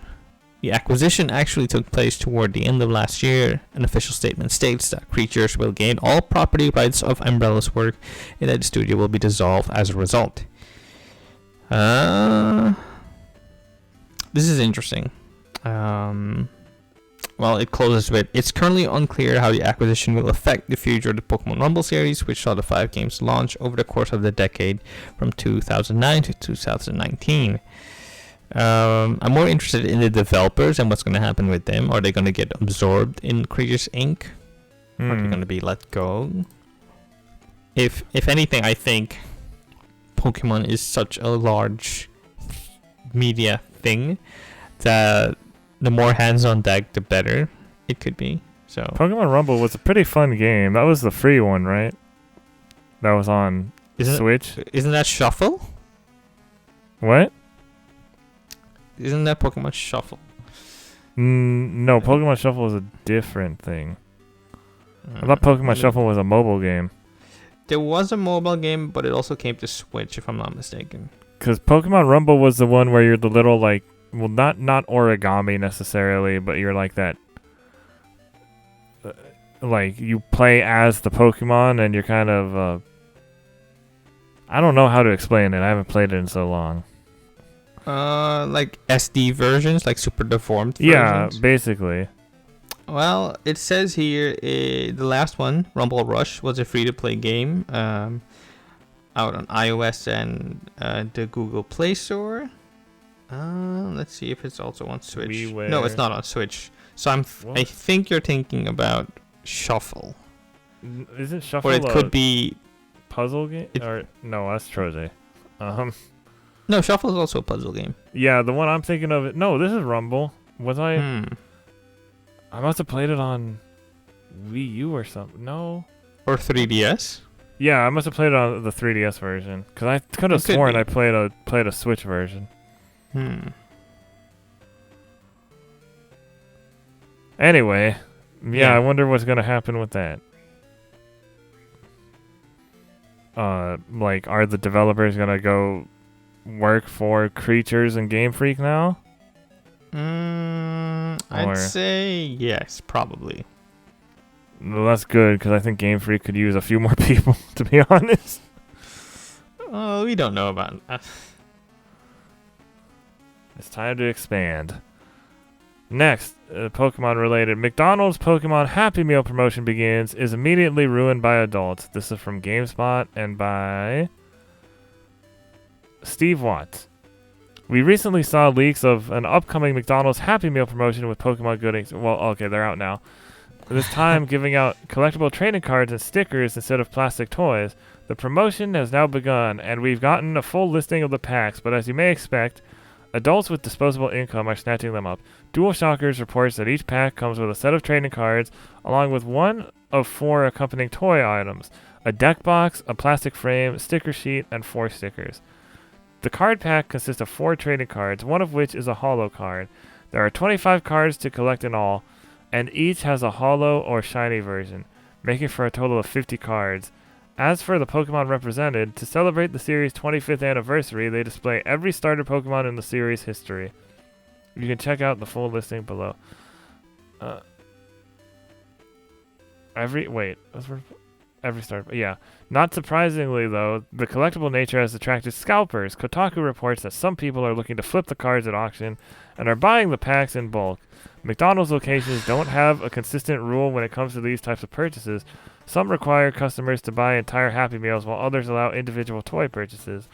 The acquisition actually took place toward the end of last year. An official statement states that Creatures will gain all property rights of Umbrella's work and that the studio will be dissolved as a result. This is interesting. Well, it closes with, it's currently unclear how the acquisition will affect the future of the Pokemon Rumble series, which saw the 5 games launch over the course of the decade from 2009 to 2019. I'm more interested in the developers and what's going to happen with them. Are they going to get absorbed in Creatures Inc.? Are they going to be let go? If anything, I think Pokemon is such a large media thing that the more hands on deck, the better it could be. So Pokemon Rumble was a pretty fun game. That was the free one, right? That was on Switch. Isn't that Shuffle? What? Isn't that Pokemon Shuffle? No, Pokemon Shuffle is a different thing. I thought Pokemon Shuffle was a mobile game. There was a mobile game, but it also came to Switch, if I'm not mistaken. Because Pokemon Rumble was the one where you're the little, like, well, not origami necessarily, but you're like that. Like, you play as the Pokemon, and you're kind of. I don't know how to explain it. I haven't played it in so long. Like SD versions, like super deformed versions? Yeah, basically. Well, it says here the last one, Rumble Rush, was a free-to-play game out on iOS and the Google Play Store. Let's see if it's also on Switch. No, it's not on Switch. So I think you're thinking about Shuffle. Isn't Shuffle or it could be puzzle game? No, that's Troje. No, Shuffle is also a puzzle game. Yeah, the one I'm thinking of. No, this is Rumble. Was I? I must have played it on Wii U or something. No. Or 3DS. Yeah, I must have played it on the 3DS version because I could have sworn I played a Switch version. Anyway, yeah, I wonder what's gonna happen with that. Like, are the developers gonna go work for Creatures and Game Freak now? I'd say yes, probably. Well, that's good because I think Game Freak could use a few more people, to be honest. Oh, we don't know about that. It's time to expand. Next, Pokemon related. McDonald's Pokemon Happy Meal promotion begins, is immediately ruined by adults. This is from GameSpot and by Steve Watts. We recently saw leaks of an upcoming McDonald's Happy Meal promotion with Pokemon goodies. Well, okay, they're out now. This time giving out collectible trading cards and stickers instead of plastic toys. The promotion has now begun, and we've gotten a full listing of the packs, but as you may expect, adults with disposable income are snatching them up. DualShockers reports that each pack comes with a set of trading cards, along with one of 4 accompanying toy items, a deck box, a plastic frame, sticker sheet, and 4 stickers. The card pack consists of 4 trading cards, one of which is a holo card. There are 25 cards to collect in all, and each has a holo or shiny version, making for a total of 50 cards. As for the Pokemon represented, to celebrate the series' 25th anniversary, they display every starter Pokemon in the series' history. You can check out the full listing below. Every starter. Yeah. Not surprisingly, though, the collectible nature has attracted scalpers. Kotaku reports that some people are looking to flip the cards at auction and are buying the packs in bulk. McDonald's locations don't have a consistent rule when it comes to these types of purchases. Some require customers to buy entire Happy Meals, while others allow individual toy purchases,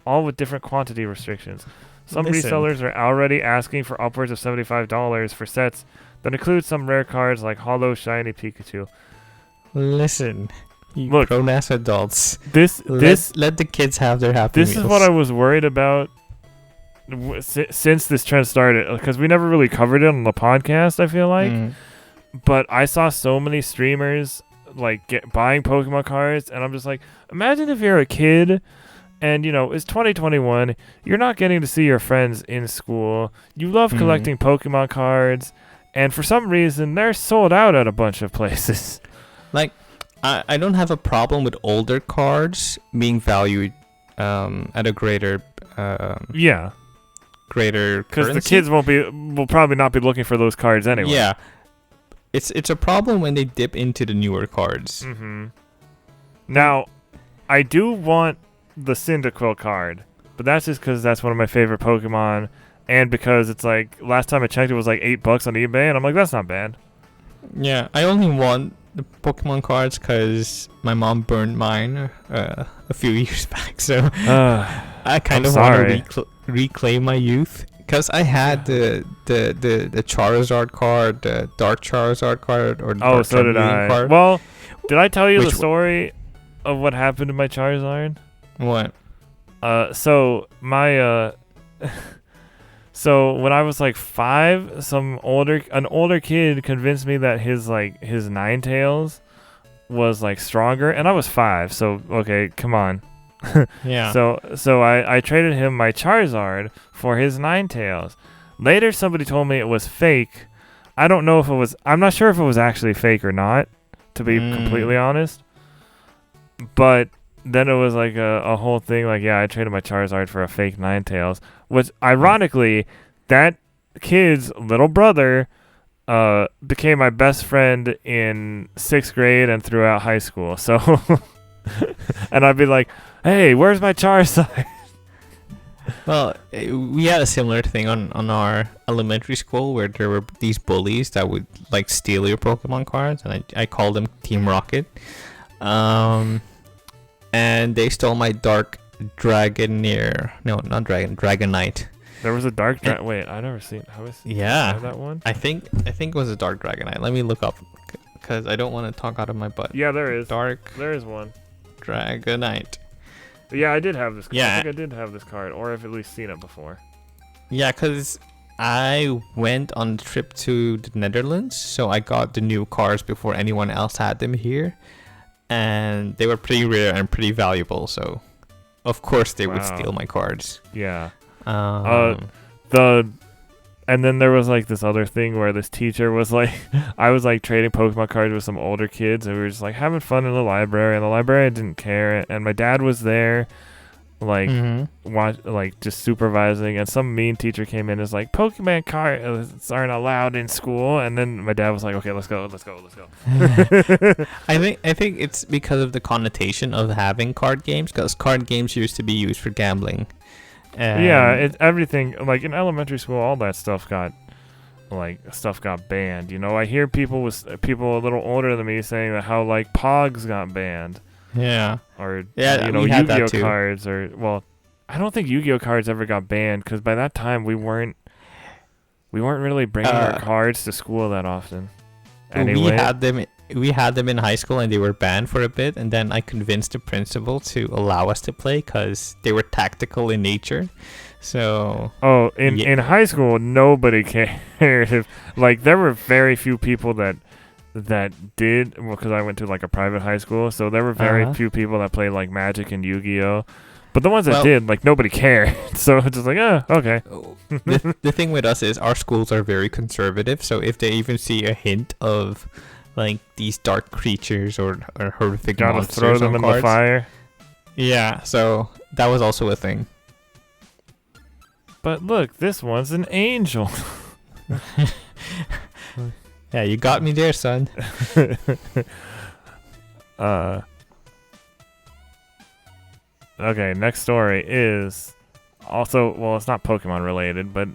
all with different quantity restrictions. Some resellers are already asking for upwards of $75 for sets that include some rare cards like Holo Shiny Pikachu. Listen, you look, grown-ass adults. Let the kids have their Happy Meals. This is what I was worried about since this trend started, because we never really covered it on the podcast, I feel like. But I saw so many streamers like buying Pokemon cards, and I'm just like, imagine if you're a kid and it's 2021, you're not getting to see your friends in school, you love collecting Pokemon cards, and for some reason they're sold out at a bunch of places. Like, I don't have a problem with older cards being valued at a greater greater because currency. the kids will probably not be looking for those cards anyway. Yeah, it's a problem when they dip into the newer cards. Mm-hmm. Now, I do want the Cyndaquil card, but that's just because that's one of my favorite Pokemon, and because it's like last time I checked, it was like $8 on eBay, and I'm like, that's not bad. Yeah, I only want the Pokemon cards because my mom burned mine a few years back, so I kind of want to reclaim my youth. Because I had the Charizard card, the Dark Charizard card, or the Dark so did I. Card. Well, did I tell you the story of what happened to my Charizard? What? So my so when I was like 5, an older kid convinced me that his Ninetales was like stronger, and I was 5, so okay, come on. Yeah. So I traded him my Charizard for his Ninetales. Later, somebody told me it was fake. I don't know if it was. I'm not sure if it was actually fake or not, to be completely honest. But then it was like a whole thing. Like, yeah, I traded my Charizard for a fake Ninetales. Which, ironically, that kid's little brother became my best friend in 6th grade and throughout high school. So, and I'd be like, hey, where's my Charizard? Well, we had a similar thing on our elementary school where there were these bullies that would like steal your Pokemon cards, and I called them Team Rocket. And they stole my Dark Dragoneer. No, not Dragonite. There was a Dark Wait, I never seen. That one? I think it was a Dark Dragonite. Let me look up because I don't want to talk out of my butt. Yeah, there is. There is one. Dragonite. Yeah, I did have this card. Yeah. I think I did have this card, or I've at least seen it before. Yeah, because I went on a trip to the Netherlands, so I got the new cards before anyone else had them here. And they were pretty rare and pretty valuable, so of course they would steal my cards. Yeah. And then there was like this other thing where this teacher was like, I was like trading Pokemon cards with some older kids, and we were just like having fun in the library, and the librarian didn't care, and my dad was there, like just supervising, and some mean teacher came in and was like, Pokemon cards aren't allowed in school, and then my dad was like, okay, let's go. I think it's because of the connotation of having card games, because card games used to be used for gambling. Yeah, it's everything. Like in elementary school, all that stuff got banned. You know, I hear people a little older than me saying that how like Pogs got banned. Yeah. Or Yu-Gi-Oh cards, I don't think Yu-Gi-Oh cards ever got banned because by that time we weren't really bringing our cards to school that often. Anyway, we had them in high school and they were banned for a bit, and then I convinced the principal to allow us to play because they were tactical in nature. So in high school nobody cared. Like there were very few people that did, because I went to like a private high school, so there were very few people that played like Magic and Yu-Gi-Oh. But the ones that did, like nobody cared. So it's just like, okay. The thing with us is our schools are very conservative, so if they even see a hint of like these dark creatures or horrific monsters, throw them in the fire. Yeah, so that was also a thing. But look, this one's an angel. Yeah, you got me there, son. Okay, next story is also, it's not Pokemon related, but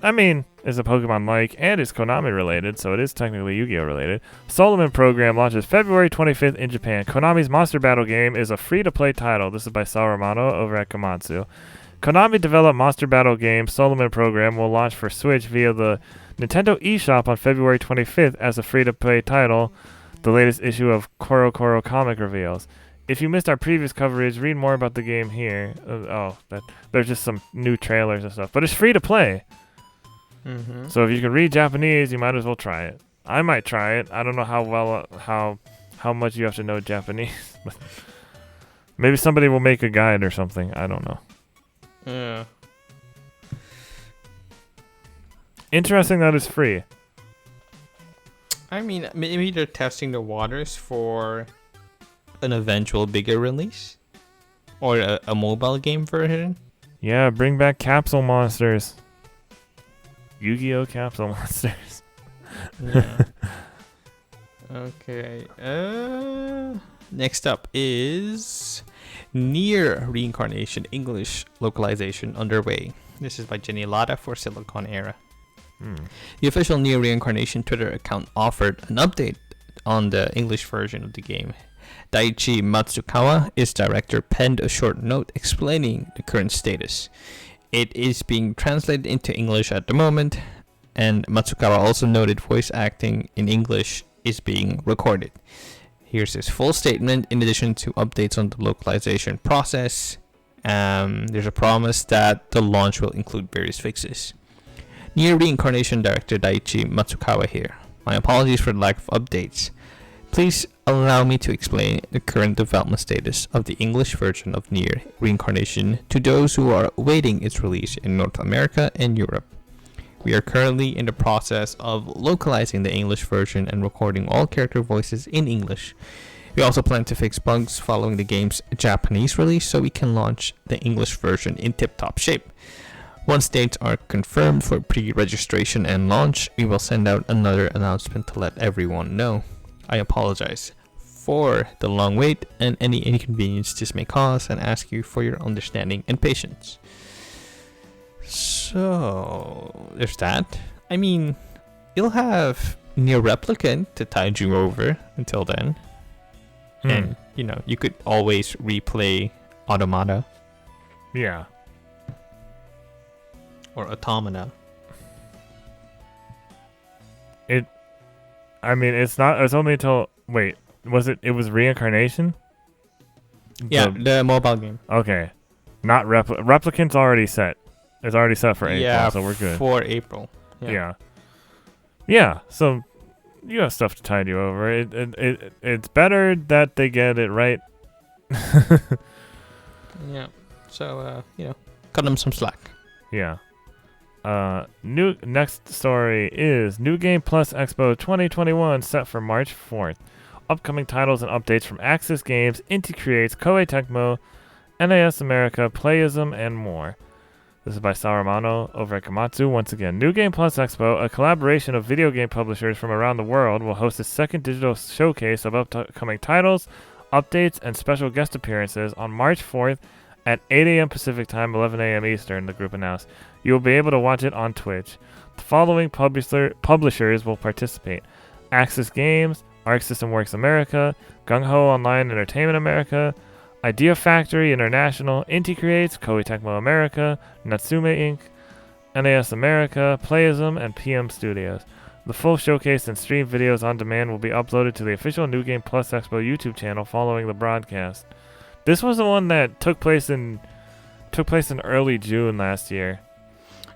I mean, it's a Pokemon-like, and it's Konami related, so it is technically Yu-Gi-Oh related. Solomon Program launches February 25th in Japan. Konami's Monster Battle game is a free-to-play title. This is by Sal Romano over at Komatsu. Konami-developed Monster Battle game Solomon Program will launch for Switch via the Nintendo eShop on February 25th as a free-to-play title, the latest issue of Koro Koro comic reveals. If you missed our previous coverage, read more about the game here. There's just some new trailers and stuff, but it's free to play. Mm-hmm. So if you can read Japanese, you might as well try it. I might try it. I don't know how much you have to know Japanese, but maybe somebody will make a guide or something. I don't know. Yeah. Interesting that it's free. I mean, maybe they're testing the waters for an eventual bigger release or a mobile game version. Yeah, bring back capsule monsters. Yu-Gi-Oh! Capsule Monsters. Yeah. Okay. Next up is Nier Reincarnation English localization underway. This is by Jenny Latta for Silicon Era. The official Nier Reincarnation Twitter account offered an update on the English version of the game. Daichi Matsukawa, its director, penned a short note explaining the current status. It is being translated into English at the moment, and Matsukawa also noted voice acting in English is being recorded. Here's his full statement in addition to updates on the localization process. There's a promise that the launch will include various fixes. Nier Reincarnation director Daichi Matsukawa here. My apologies for the lack of updates. Please allow me to explain the current development status of the English version of Nier Reincarnation to those who are awaiting its release in North America and Europe. We are currently in the process of localizing the English version and recording all character voices in English. We also plan to fix bugs following the game's Japanese release so we can launch the English version in tip-top shape. Once dates are confirmed for pre-registration and launch, we will send out another announcement to let everyone know. I apologize for the long wait and any inconvenience this may cause and ask you for your understanding and patience. So, there's that. I mean, you'll have Nier Replicant to tide you over until then. And, you could always replay Automata. Yeah. Or Automata. It's only until, wait, it was Reincarnation? Yeah, the mobile game. Okay. Not Replicant's already set. It's already set for April, so we're good. For April. Yeah, so you have stuff to tide you over. It's better that they get it right. Yeah. So, cut them some slack. Yeah. Next story is New Game Plus Expo 2021 set for March 4th. Upcoming titles and updates from Axis Games, Inti Creates, Koei Tecmo, NAS America, Playism, and more. This is by Saramano over at Komatsu. Once again, New Game Plus Expo, a collaboration of video game publishers from around the world, will host a second digital showcase of upcoming titles, updates, and special guest appearances on March 4th at 8 a.m. Pacific Time, 11 a.m. Eastern, the group announced. You will be able to watch it on Twitch. The following publishers will participate: Axis Games, Arc System Works America, Gung Ho Online Entertainment America, Idea Factory International, Inti Creates, Koei Tecmo America, Natsume Inc., NAS America, Playism, and PM Studios. The full showcase and stream videos on demand will be uploaded to the official New Game Plus Expo YouTube channel following the broadcast. This was the one that took place in early June last year.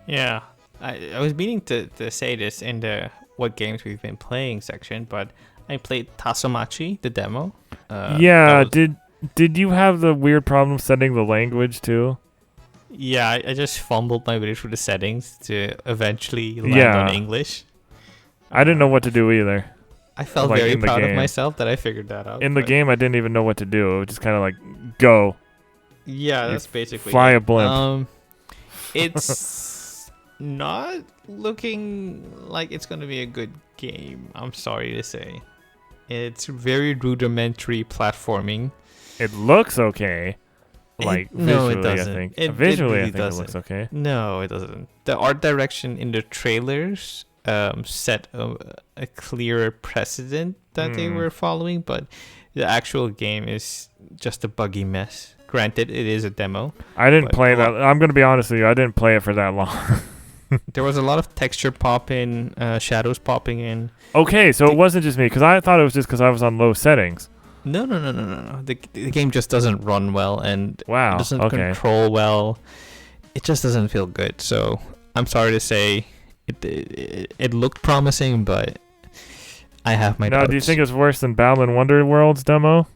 Yeah, I was meaning to say this in the what games we've been playing section, but I played Tasomachi, the demo. Did you have the weird problem setting the language too? Yeah, I just fumbled my way through the settings to eventually land on English. I didn't know what to do either. I felt very proud of myself that I figured that out. In the game, I didn't even know what to do. It was just kind of like, go. Yeah, that's basically fly it. A blimp. It's not looking like it's going to be a good game, I'm sorry to say. It's very rudimentary platforming. It looks okay. No, it doesn't. I think. Visually, I think it looks okay. No, it doesn't. The art direction in the trailers set a clearer precedent that they were following, but the actual game is just a buggy mess. Granted, it is a demo. I didn't play that. I'm going to be honest with you. I didn't play it for that long. There was a lot of texture popping, shadows popping in. Okay, so it wasn't just me, because I thought it was just because I was on low settings. No. The game just doesn't run well, and it doesn't control well. It just doesn't feel good. So I'm sorry to say, it looked promising, but I have my doubts. Now, do you think it's worse than Balan Wonderworld's demo?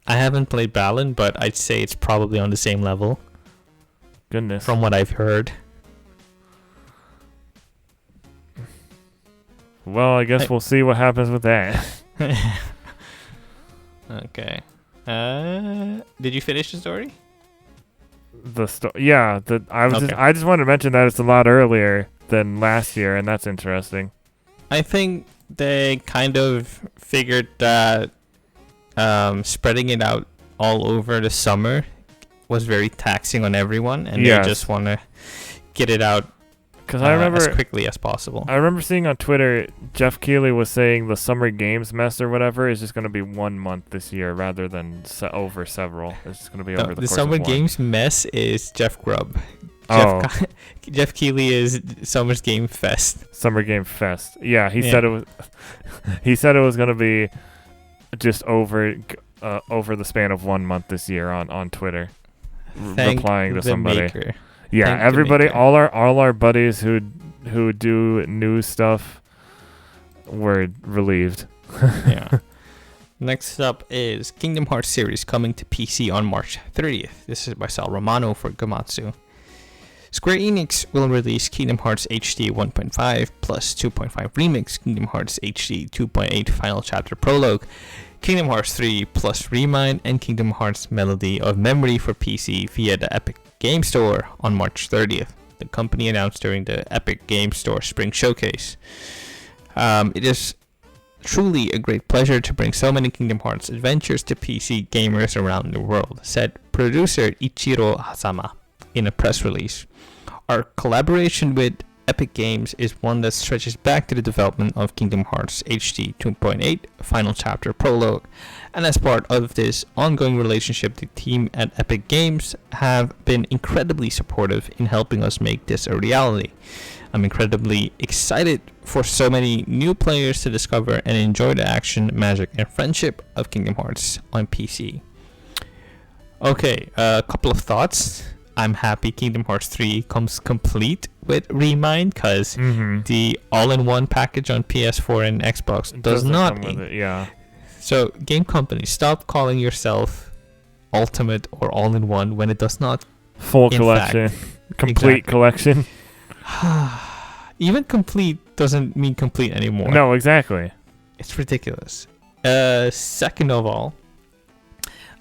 I haven't played Balan, but I'd say it's probably on the same level. Goodness. From what I've heard. Well, I guess we'll see what happens with that. Okay. Did you finish the story? I just wanted to mention that it's a lot earlier than last year, and that's interesting. I think they kind of figured that spreading it out all over the summer was very taxing on everyone, and they just want to get it out as quickly as possible. I remember seeing on Twitter, Jeff Keighley was saying the Summer Games Mess or whatever is just going to be 1 month this year rather than over several. It's just going to be over the course Summer of one. Games Mess is Jeff Grubb. Jeff Keighley is Summer's Game Fest. Summer Game Fest. Yeah, he said it was. He said it was going to be just over the span of 1 month this year on Twitter. Replying to somebody. Maker. Yeah, Thank everybody, all our buddies who do news stuff were relieved. Yeah. Next up is Kingdom Hearts series coming to PC on March 30th. This is by Sal Romano for Gamatsu. Square Enix will release Kingdom Hearts HD 1.5 plus 2.5 Remix, Kingdom Hearts HD 2.8 Final Chapter Prologue, Kingdom Hearts 3 plus Remind, and Kingdom Hearts Melody of Memory for PC via the Epic Game Store on March 30th. The company announced during the Epic Game Store Spring Showcase. It is truly a great pleasure to bring so many Kingdom Hearts adventures to PC gamers around the world, said producer Ichiro Hazama in a press release. Our collaboration with Epic Games is one that stretches back to the development of Kingdom Hearts HD 2.8 Final Chapter Prologue, and as part of this ongoing relationship, the team at Epic Games have been incredibly supportive in helping us make this a reality. I'm incredibly excited for so many new players to discover and enjoy the action, magic, and friendship of Kingdom Hearts on PC. Okay, a couple of thoughts. I'm happy Kingdom Hearts 3 comes complete with Remind, because the all-in-one package on PS4 and Xbox does not come with it, yeah. So game companies, stop calling yourself Ultimate or all-in-one when it does not. Full collection. Complete collection. Even complete doesn't mean complete anymore. No, exactly. It's ridiculous. Second of all,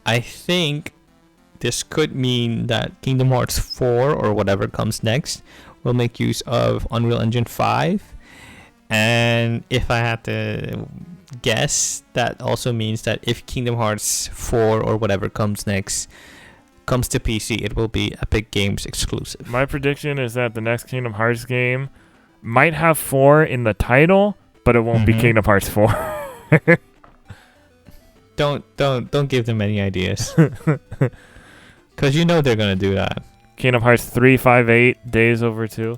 I think this could mean that Kingdom Hearts 4 or whatever comes next will make use of Unreal Engine 5. And if I had to guess, that also means that if Kingdom Hearts 4 or whatever comes next comes to PC, it will be Epic Games exclusive. My prediction is that the next Kingdom Hearts game might have 4 in the title, but it won't be Kingdom Hearts 4. Don't give them any ideas. Because you know they're going to do that. Kingdom Hearts 358 Days Over 2.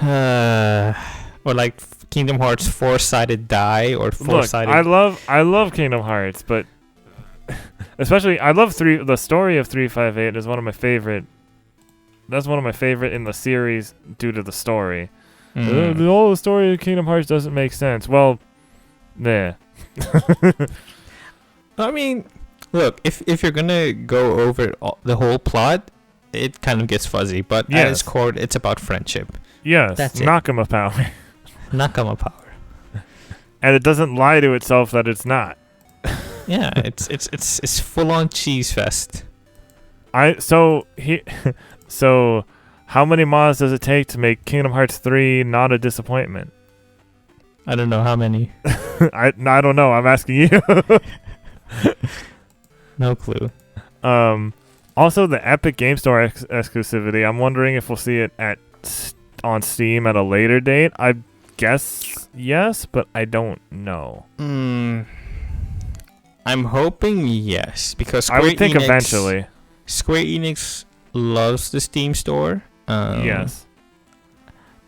Or like Kingdom Hearts 4-sided die or 4-sided. Look, I love Kingdom Hearts, but especially I love the story of 358 is one of my favorite. That's one of my favorite in the series due to the story. The story of Kingdom Hearts doesn't make sense. Well, nah. I mean, look, if you're gonna go over the whole plot, it kind of gets fuzzy. But at its core, it's about friendship. Yes, that's Nakama power. Nakama power. And it doesn't lie to itself that it's not. Yeah, it's full on cheese fest. So how many mods does it take to make Kingdom Hearts 3 not a disappointment? I don't know how many. I don't know. I'm asking you. No clue. Also, the Epic Game Store exclusivity. I'm wondering if we'll see it on Steam at a later date. I guess yes, but I don't know. I'm hoping yes, because I would think eventually. Square Enix loves the Steam store. Yes.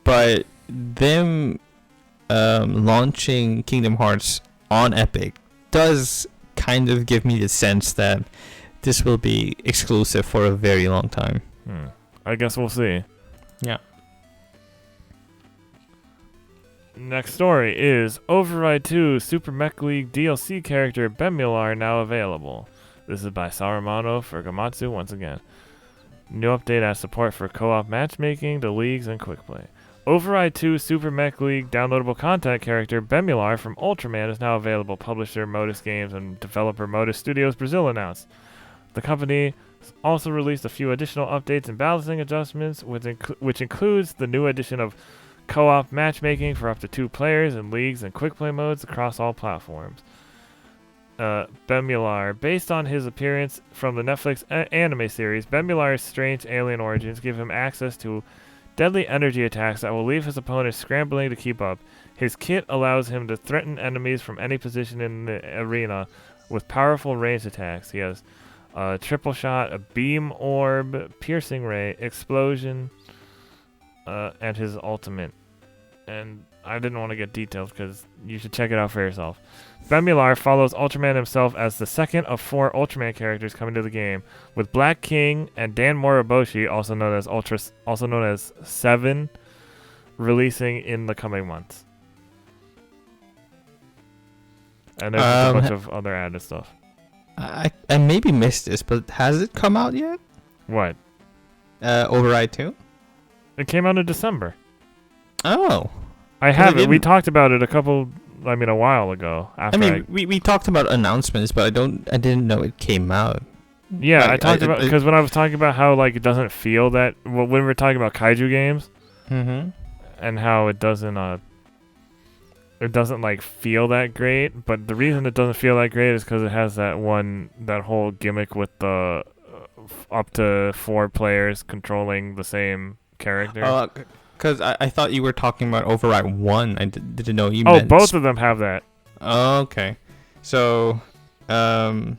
But them launching Kingdom Hearts on Epic does kind of give me the sense that this will be exclusive for a very long time. I guess we'll see. Yeah. Next story is Override 2 Super Mech League DLC character Bemular now available. This is by Saruman for Gamatsu once again. New update adds support for co-op matchmaking, the leagues, and quick play. Override 2 Super Mech League downloadable content character Bemular from Ultraman is now available, publisher Modus Games and developer Modus Studios Brazil announced. The company also released a few additional updates and balancing adjustments, which includes the new addition of co-op matchmaking for up to 2 players in leagues and quick play modes across all platforms. Bemular. Based on his appearance from the Netflix anime series, Bemular's strange alien origins give him access to deadly energy attacks that will leave his opponents scrambling to keep up. His kit allows him to threaten enemies from any position in the arena with powerful ranged attacks. He has a triple shot, a beam orb, piercing ray, explosion, and his ultimate. And I didn't want to get details because you should check it out for yourself. Bemular follows Ultraman himself as the second of 4 Ultraman characters coming to the game, with Black King and Dan Moriboshi, also known as Seven, releasing in the coming months. And there's a bunch of other added stuff. I maybe missed this, but has it come out yet? What? Override 2? It came out in December. Oh. I haven't. We talked about it a while ago. We talked about announcements, but I didn't know it came out. Yeah, I talked about because when I was talking about how it doesn't feel that when we were talking about kaiju games, and how it doesn't feel that great. But the reason it doesn't feel that great is because it has that whole gimmick with the up to 4 players controlling the same character. Because I thought you were talking about Override 1. I didn't know you meant... Oh, both of them have that. Oh, okay. So, how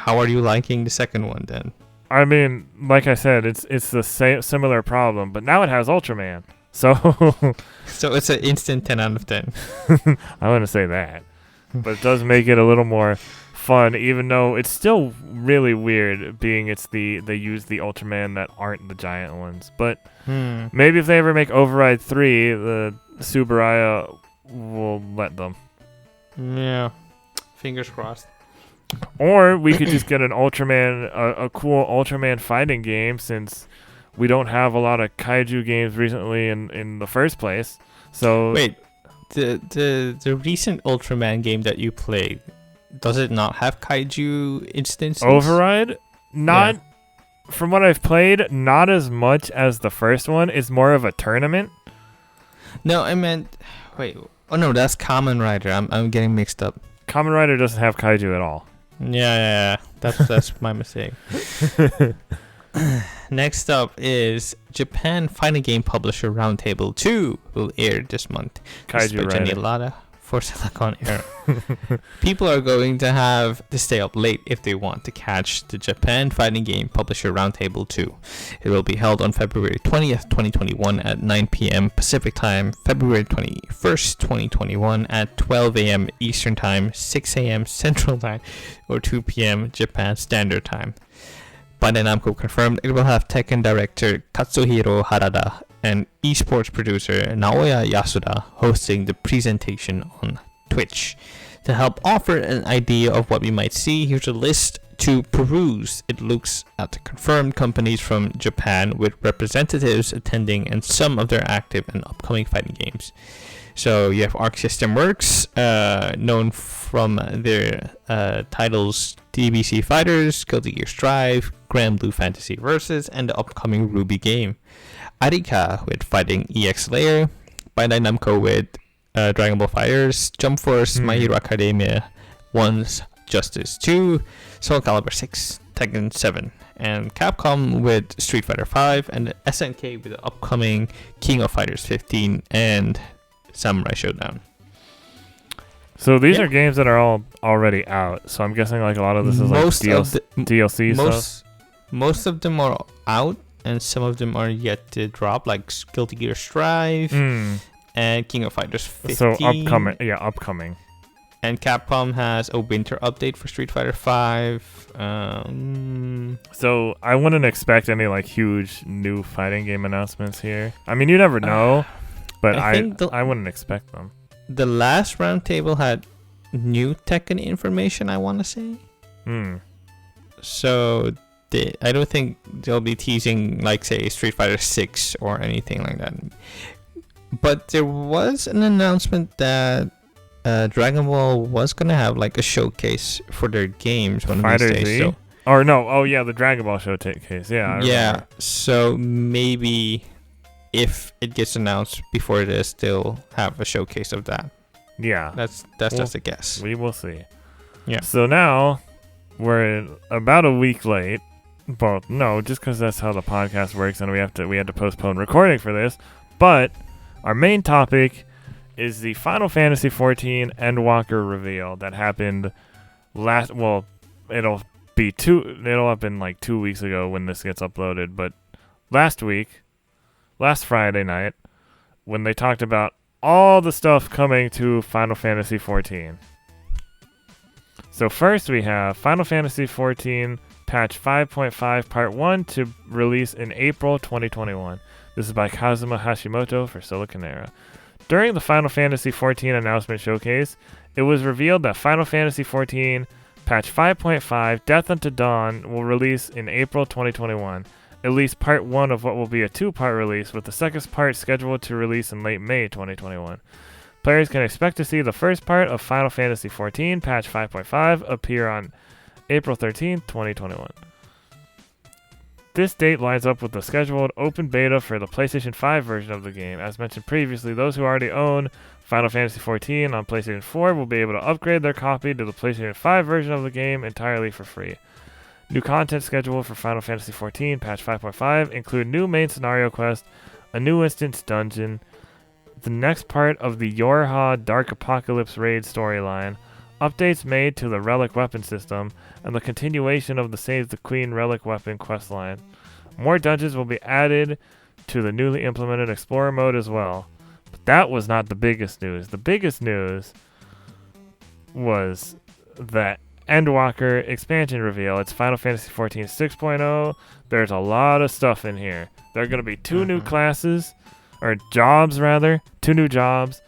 are you liking the second one then? I mean, like I said, it's the similar problem, but now it has Ultraman. So so it's an instant 10 out of 10. I wouldn't say that. But it does make it a little more fun, even though it's still really weird being they use the Ultraman that aren't the giant ones. But maybe if they ever make Override 3, the Subaraya will let them. Yeah. Fingers crossed. Or we could just get an Ultraman, a cool Ultraman fighting game, since we don't have a lot of kaiju games recently in the first place. So wait, the recent Ultraman game that you played, does it not have kaiju instances? Override? Not, from what I've played, not as much as the first one. It's more of a tournament. No, I meant, wait, oh no, that's Kamen Rider. I'm getting mixed up. Kamen Rider doesn't have kaiju at all. Yeah. That's my mistake. Next up is Japan Fighting Game Publisher Roundtable 2 will air this month. Kaiju Rider. For Silicon Air. People are going to have to stay up late if they want to catch the Japan Fighting Game Publisher Roundtable 2. It will be held on February 20th, 2021 at 9 p.m. Pacific Time, February 21st, 2021 at 12 a.m. Eastern Time, 6 a.m. Central Time, or 2 p.m. Japan Standard Time. Bandai Namco confirmed it will have Tekken director Katsuhiro Harada and esports producer Naoya Yasuda hosting the presentation on Twitch. To help offer an idea of what we might see, here's a list to peruse. It looks at the confirmed companies from Japan with representatives attending and some of their active and upcoming fighting games. So you have Arc System Works, known from their titles DBC Fighters, Guilty Gear Strive, Grand Blue Fantasy Versus, and the upcoming Ruby game. Arika with Fighting EX Layer, Bandai Namco with Dragon Ball FighterZ, Jump Force, My Hero Academia, One's Justice 2, Soul Calibur 6, Tekken 7, and Capcom with Street Fighter 5, and SNK with the upcoming King of Fighters 15 and Samurai Showdown. So these are games that are all already out. So I'm guessing a lot of this is DLC stuff. Most of them are out, and some of them are yet to drop, like Guilty Gear Strive and King of Fighters 15. So upcoming. And Capcom has a winter update for Street Fighter 5. So I wouldn't expect any huge new fighting game announcements here. I mean, you never know, but I wouldn't expect them. The last roundtable had new Tekken information, I want to say. So I don't think they'll be teasing say Street Fighter 6 or anything like that. But there was an announcement that Dragon Ball was gonna have a showcase for their games one of these days. Or no, oh yeah, the Dragon Ball showcase. Yeah. I remember. So maybe if it gets announced before this, they'll have a showcase of that. Yeah. That's just a guess. We will see. Yeah. So now we're about a week late. Well, no, just because that's how the podcast works, and we had to postpone recording for this. But our main topic is the Final Fantasy XIV Endwalker reveal that happened last. Well, it'll have been like 2 weeks ago when this gets uploaded, but last Friday night, when they talked about all the stuff coming to Final Fantasy XIV. So first we have Final Fantasy XIV Patch 5.5 Part 1 to release in April 2021. This is by Kazuma Hashimoto for Siliconera. During the Final Fantasy XIV announcement showcase, it was revealed that Final Fantasy XIV Patch 5.5 Death Unto Dawn will release in April 2021. At least Part 1 of what will be a 2-part release, with the second part scheduled to release in late May 2021. Players can expect to see the first part of Final Fantasy XIV Patch 5.5 appear on April 13th, 2021. This date lines up with the scheduled open beta for the PlayStation 5 version of the game. As mentioned previously, those who already own Final Fantasy XIV on PlayStation 4 will be able to upgrade their copy to the PlayStation 5 version of the game entirely for free. New content scheduled for Final Fantasy XIV Patch 5.5 include new main scenario quest, a new instance dungeon, the next part of the Yorha Dark Apocalypse raid storyline, updates made to the Relic weapon system, and the continuation of the Save the Queen Relic weapon questline. More dungeons will be added to the newly implemented Explorer mode as well. But that was not the biggest news. The biggest news was that Endwalker expansion reveal. It's Final Fantasy XIV 6.0. There's a lot of stuff in here. There are going to be two new classes, or jobs rather. Two new jobs.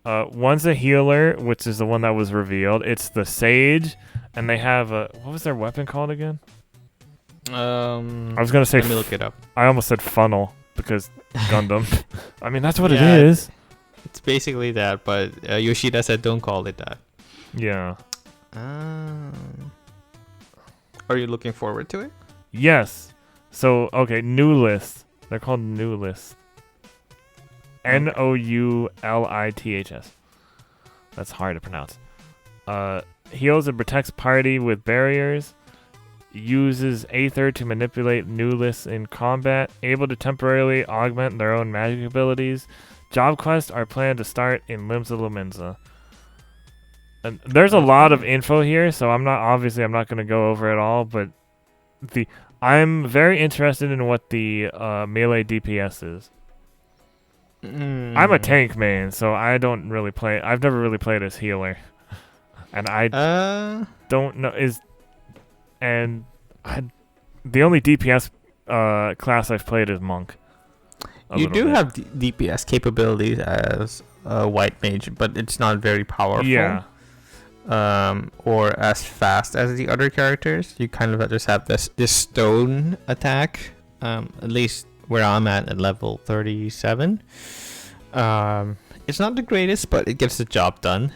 One's a healer, which is the one that was revealed. It's the Sage, and they have a... What was their weapon called again? I was going to say... Let me look it up. I almost said funnel, because Gundam. I mean, that's what it is. It's basically that, but Yoshida said don't call it that. Yeah. Are you looking forward to it? Yes. So, okay, new list. They're called new list. Nouliths. That's hard to pronounce. Heals and protects party with barriers. Uses Aether to manipulate new lists in combat. Able to temporarily augment their own magic abilities. Job quests are planned to start in Limsa Lominsa. And there's a lot of info here, so I'm not going to go over it all, but I'm very interested in what the melee DPS is. I'm a tank main, so I don't really play. I've never really played as healer, and I don't know the only DPS class I've played is monk. You do have DPS capabilities as a white mage, but it's not very powerful. Yeah. Or as fast as the other characters. You kind of just have this stone attack. At least where I'm at level 37. It's not the greatest, but it gets the job done.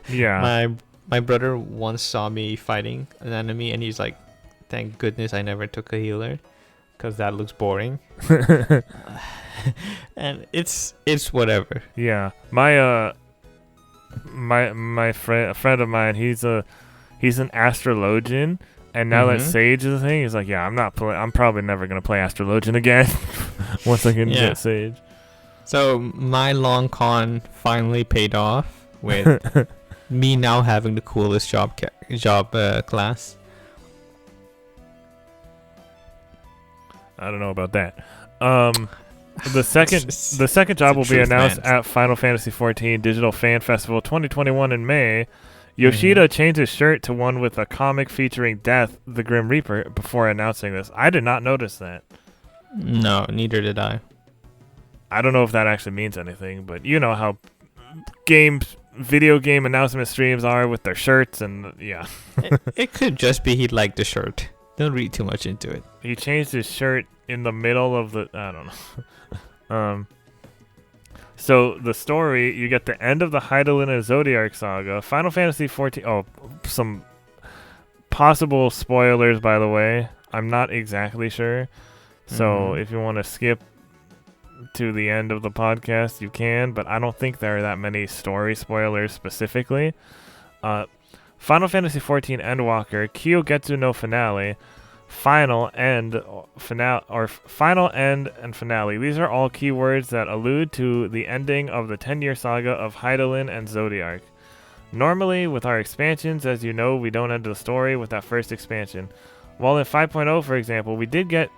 Yeah. My brother once saw me fighting an enemy, and he's like, "Thank goodness I never took a healer, because that looks boring." And it's whatever. Yeah. My friend, a friend of mine, he's an astrologian, and now that Sage is a thing, he's like, yeah, I'm probably never gonna play astrologian again once I can get Sage. So my long con finally paid off with me now having the coolest job class. I don't know about that. The second job will be announced at Final Fantasy XIV Digital Fan Festival 2021 in May. Yoshida changed his shirt to one with a comic featuring Death, the Grim Reaper, before announcing this. I did not notice that. No, neither did I. I don't know if that actually means anything, but you know how video game announcement streams are with their shirts, and yeah. It could just be he liked the shirt. Don't read too much into it. He changed his shirt in the middle of the... I don't know. So the story, you get the end of the Hydaelyn and Zodiac saga. Final Fantasy XIV... Oh, some possible spoilers, by the way. I'm not exactly sure. So if you want to skip to the end of the podcast, you can, but I don't think there are that many story spoilers specifically. Final Fantasy XIV Endwalker, Kyogetsu no Finale, Final End, Finale, or Final End and Finale. These are all keywords that allude to the ending of the 10-year saga of Hydaelyn and Zodiark. Normally, with our expansions, as you know, we don't end the story with that first expansion. While in 5.0, for example, we did get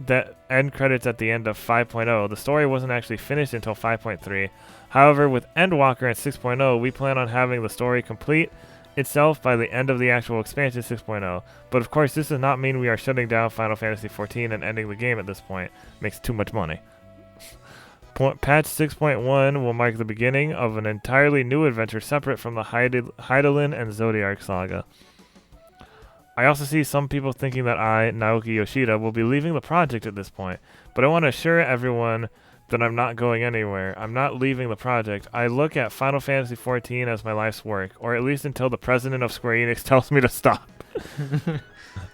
the end credits at the end of 5.0, the story wasn't actually finished until 5.3. However, with Endwalker and 6.0, we plan on having the story complete itself by the end of the actual expansion 6.0. But of course, this does not mean we are shutting down Final Fantasy XIV and ending the game at this point. Makes too much money. Patch 6.1 will mark the beginning of an entirely new adventure separate from the Hydaelyn and Zodiark saga. I also see some people thinking that I, Naoki Yoshida, will be leaving the project at this point, but I want to assure everyone that I'm not going anywhere. I'm not leaving the project. I look at Final Fantasy XIV as my life's work, or at least until the president of Square Enix tells me to stop.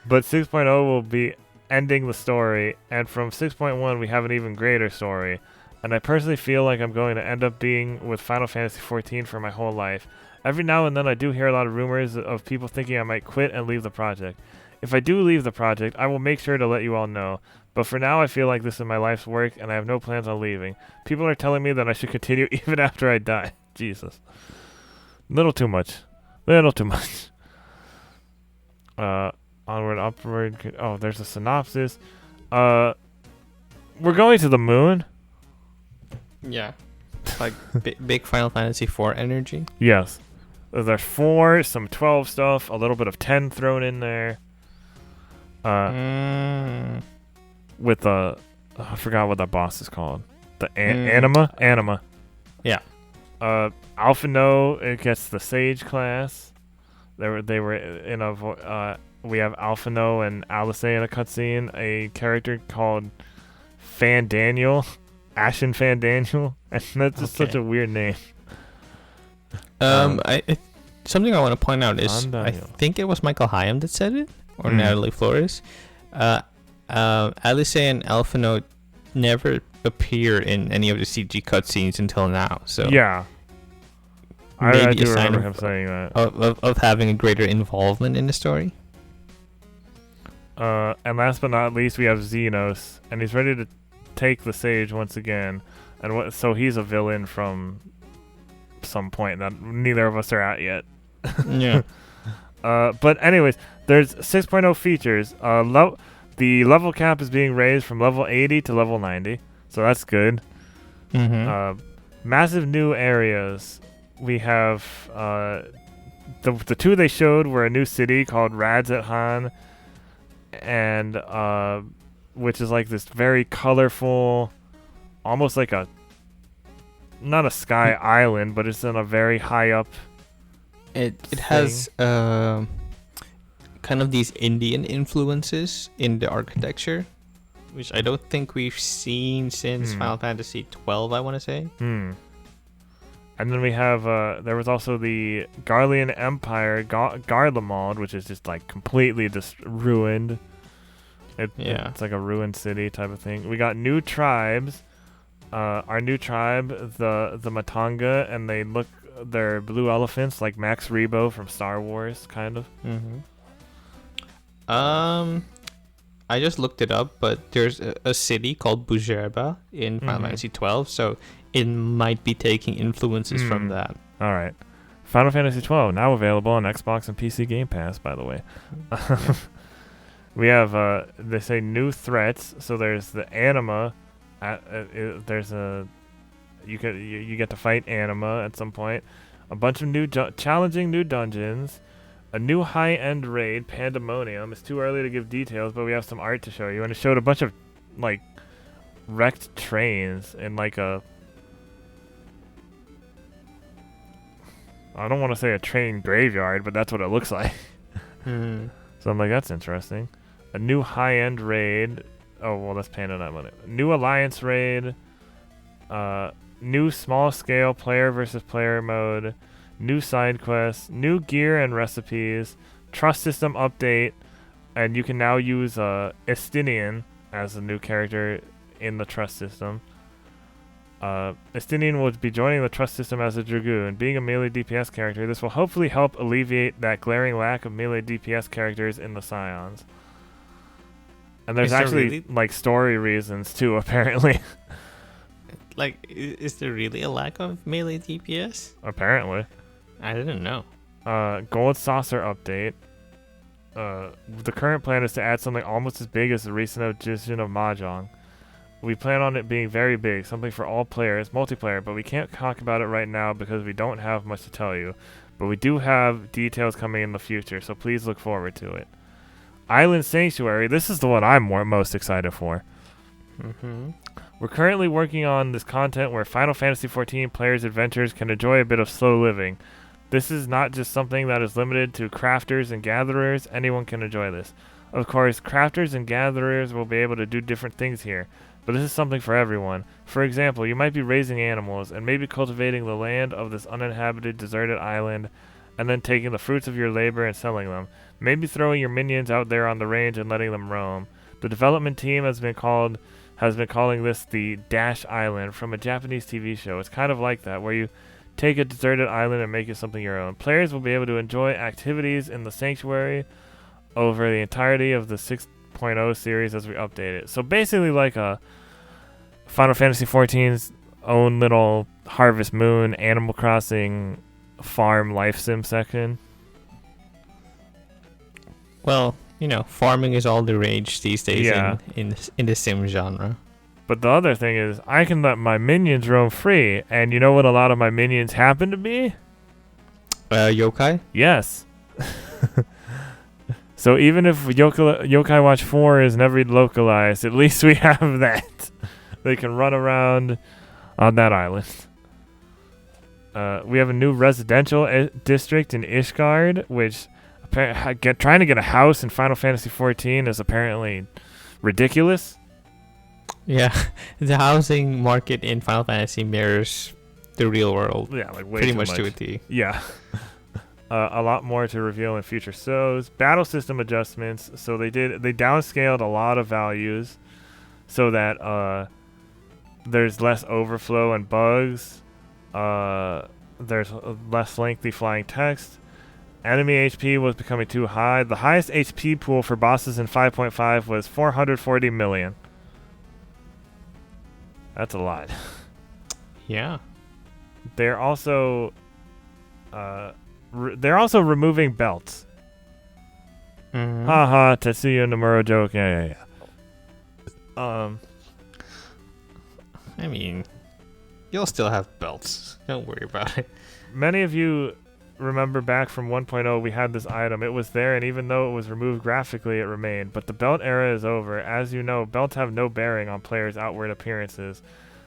But 6.0 will be ending the story, and from 6.1 we have an even greater story, and I personally feel like I'm going to end up being with Final Fantasy XIV for my whole life. Every now and then I do hear a lot of rumors of people thinking I might quit and leave the project. If I do leave the project, I will make sure to let you all know. But for now, I feel like this is my life's work, and I have no plans on leaving. People are telling me that I should continue even after I die. Jesus. Little too much. Little too much. Onward, upward. Oh, there's a synopsis. We're going to the moon. Yeah. Like big Final Fantasy IV energy. Yes. There's 4, some 12 stuff, a little bit of 10 thrown in there. With I forgot what that boss is called. The Anima? Anima. Yeah. Alphino, it gets the Sage class. They were in a we have Alphino and Alice in a cutscene. A character called Fandaniel, Ashen Fandaniel, and that's just such a weird name. Something I want to point out is I think it was Michael Higham that said it, or Natalie Flores. Alice and Alphino never appear in any of the CG cutscenes until now. So yeah, I do remember him saying that of having a greater involvement in the story. And last but not least, we have Xenos, and he's ready to take the Sage once again. And so he's a villain from some point that neither of us are at yet. Yeah. But anyways, there's 6.0 features. The level cap is being raised from level 80 to level 90, so that's good. Massive new areas. We have the 2 they showed were a new city called Radzat-Han, and which is like this very colorful, almost like not a sky island, but it's in a very high up. It has kind of these Indian influences in the architecture, which I don't think we've seen since Final Fantasy XII, I want to say. And then we have there was also the Garlean Empire, Garlemald, which is just like completely just ruined. It's like a ruined city type of thing. We got new tribes. Our new tribe, the Matanga, and they're blue elephants like Max Rebo from Star Wars, kind of. I just looked it up, but there's a city called Bujerba in Final Fantasy XII, so it might be taking influences from that. All right. Final Fantasy XII, now available on Xbox and PC Game Pass, by the way. We have, they say new threats, so there's the Anima. There's you get to fight Anima at some point. A bunch of new challenging new dungeons. A new high-end raid, Pandemonium. It's too early to give details, but we have some art to show you. And it showed a bunch of, like, wrecked trains in, like, I don't want to say a train graveyard, but that's what it looks like. So I'm like, that's interesting. A new high-end raid. Oh, well, that's Pandemonium. New Alliance raid. New small-scale player versus player mode. New side quests, new gear and recipes, trust system update, and you can now use Estinian as a new character in the trust system. Estinian will be joining the trust system as a Dragoon. Being a melee DPS character, this will hopefully help alleviate that glaring lack of melee DPS characters in the Scions. And there's actually like story reasons too, apparently. Like, is there really a lack of melee DPS? Apparently. I didn't know. Gold Saucer update. The current plan is to add something almost as big as the recent addition of Mahjong. We plan on it being very big, something for all players, multiplayer, but we can't talk about it right now because we don't have much to tell you. But we do have details coming in the future, so please look forward to it. Island Sanctuary, this is the one I'm most excited for. Mm-hmm. We're currently working on this content where Final Fantasy XIV players' adventures can enjoy a bit of slow living. This is not just something that is limited to crafters and gatherers, anyone can enjoy this. Of course, crafters and gatherers will be able to do different things here, but this is something for everyone. For example, you might be raising animals and maybe cultivating the land of this uninhabited, deserted island, and then taking the fruits of your labor and selling them. Maybe throwing your minions out there on the range and letting them roam. The development team has been calling this the Dash Island from a Japanese TV show. It's kind of like that, where you take a deserted island and make it something your own. Players will be able to enjoy activities in the sanctuary over the entirety of the 6.0 series as we update it. So basically like a Final Fantasy XIV's own little Harvest Moon Animal Crossing farm life sim section. Well, you know, farming is all the rage these days in the sim genre. But the other thing is, I can let my minions roam free, and you know what a lot of my minions happen to be? Yokai? Yes. So even if Yokai Watch 4 is never localized, at least we have that. They can run around on that island. We have a new residential district in Ishgard, which trying to get a house in Final Fantasy XIV is apparently ridiculous. Yeah, the housing market in Final Fantasy mirrors the real world. Yeah, like way pretty too much to a T. Yeah. A lot more to reveal in future shows. Battle system adjustments. So they downscaled a lot of values so that there's less overflow and bugs. There's less lengthy flying text. Enemy HP was becoming too high. The highest HP pool for bosses in 5.5 was 440 million. That's a lot. Yeah. They're also removing belts. Mm-hmm. Haha, Tetsuya Nomura joke. Yeah. I mean, you'll still have belts. Don't worry about it. Many of you remember back from 1.0 we had this item. It was there, and even though it was removed graphically, it remained. But the belt era is over. As you know, belts have no bearing on players' outward appearances.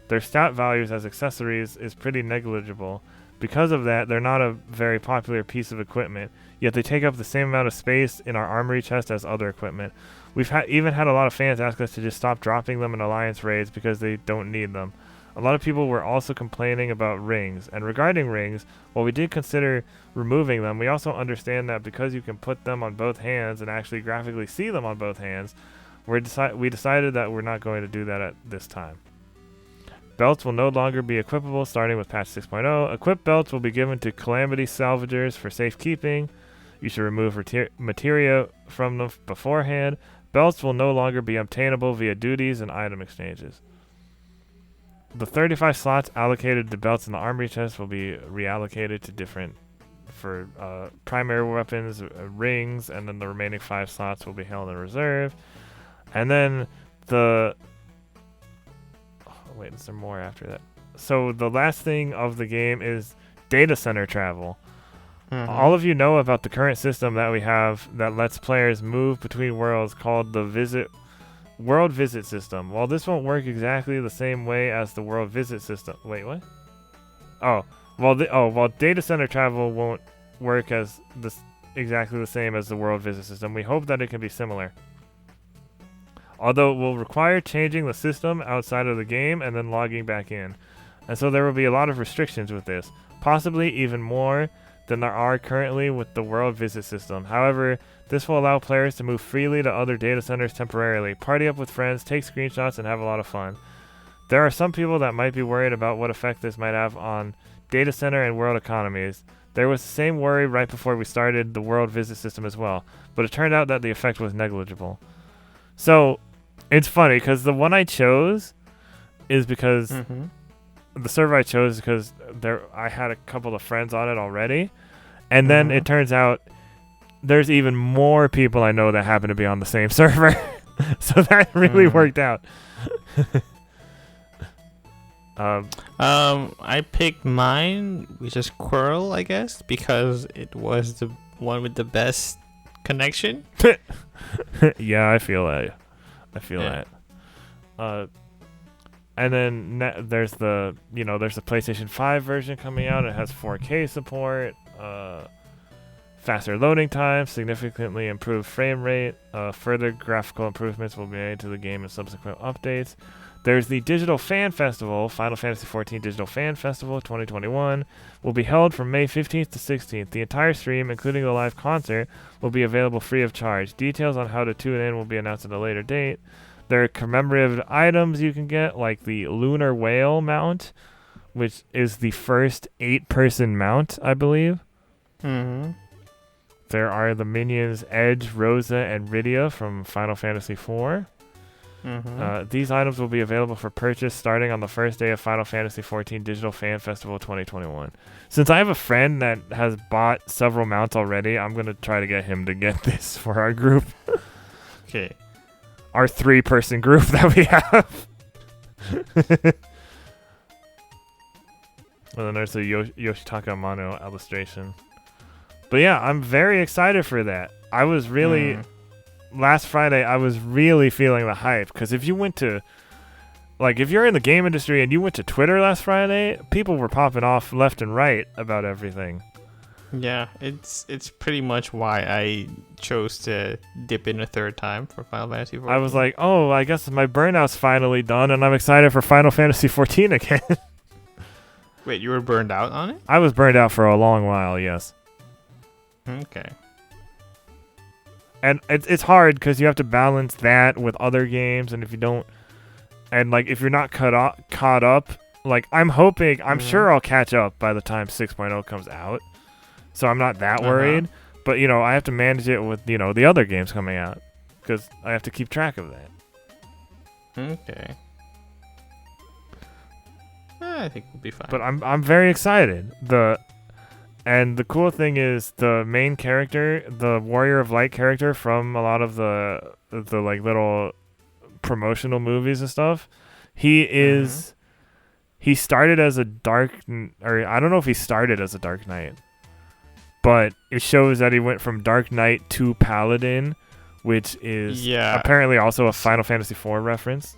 Their stat values as accessories is pretty negligible. Because of that, they're not a very popular piece of equipment, yet they take up the same amount of space in our armory chest as other equipment. We've even had a lot of fans ask us to just stop dropping them in Alliance raids because they don't need them. A lot of people were also complaining about rings, and regarding rings, while we did consider removing them, we also understand that because you can put them on both hands and actually graphically see them on both hands, we decided that we're not going to do that at this time. Belts will no longer be equipable starting with patch 6.0. Equipped belts will be given to Calamity Salvagers for safekeeping. You should remove materia from them beforehand. Belts will no longer be obtainable via duties and item exchanges. The 35 slots allocated to belts in the armory chest will be reallocated to different for primary weapons, rings, and then the remaining 5 slots will be held in reserve. And then wait, is there more after that? So the last thing of the game is data center travel. Mm-hmm. All of you know about the current system that we have that lets players move between worlds called the World Visit system. While this won't work exactly the same way as the World Visit system. Wait, what? While data center travel won't work as exactly the same as the World Visit system, we hope that it can be similar. Although it will require changing the system outside of the game and then logging back in. And so there will be a lot of restrictions with this. Possibly even more than there are currently with the world visit system. However, this will allow players to move freely to other data centers temporarily, party up with friends, take screenshots, and have a lot of fun. There are some people that might be worried about what effect this might have on data center and world economies. There was the same worry right before we started the world visit system as well, but it turned out that the effect was negligible. So, it's funny, because the one I chose is because... The server I chose is because I had a couple of friends on it already, and then it turns out there's even more people I know that happen to be on the same server, so that really worked out. I picked mine, which is Quirrell, I guess, because it was the one with the best connection. Yeah, I feel that. And then there's the PlayStation 5 version coming out. It has 4K support, faster loading time, significantly improved frame rate. Further graphical improvements will be made to the game in subsequent updates. There's the Digital Fan Festival, Final Fantasy XIV Digital Fan Festival 2021, will be held from May 15th to 16th. The entire stream, including the live concert, will be available free of charge. Details on how to tune in will be announced at a later date. There are commemorative items you can get, like the Lunar Whale mount, which is the first 8-person mount, I believe. There are the minions Edge, Rosa, and Rydia from Final Fantasy IV. These items will be available for purchase starting on the first day of Final Fantasy XIV Digital Fan Festival 2021. Since I have a friend that has bought several mounts already, I'm going to try to get him to get this for our group. Okay. Our 3-person group that we have. And then there's the Yoshitaka Amano illustration. But yeah, I'm very excited for that. I was really... Last Friday, I was really feeling the hype. Because if you went to... Like, if you're in the game industry and you went to Twitter last Friday, people were popping off left and right about everything. Yeah, it's pretty much why I chose to dip in a third time for Final Fantasy XIV. I was like, oh, I guess my burnout's finally done, and I'm excited for Final Fantasy XIV again. Wait, you were burned out on it? I was burned out for a long while, yes. Okay. And it's hard because you have to balance that with other games, and if you don't... And, like, if you're not caught up, like, I'm hoping... I'm sure I'll catch up by the time 6.0 comes out. So I'm not that worried. But, I have to manage it with, the other games coming out. Because I have to keep track of that. Okay. I think we'll be fine. But I'm very excited. And the cool thing is the main character, the Warrior of Light character from a lot of the like little promotional movies and stuff, he started as a I don't know if he started as a Dark Knight. But it shows that he went from Dark Knight to Paladin, which is apparently also a Final Fantasy IV reference.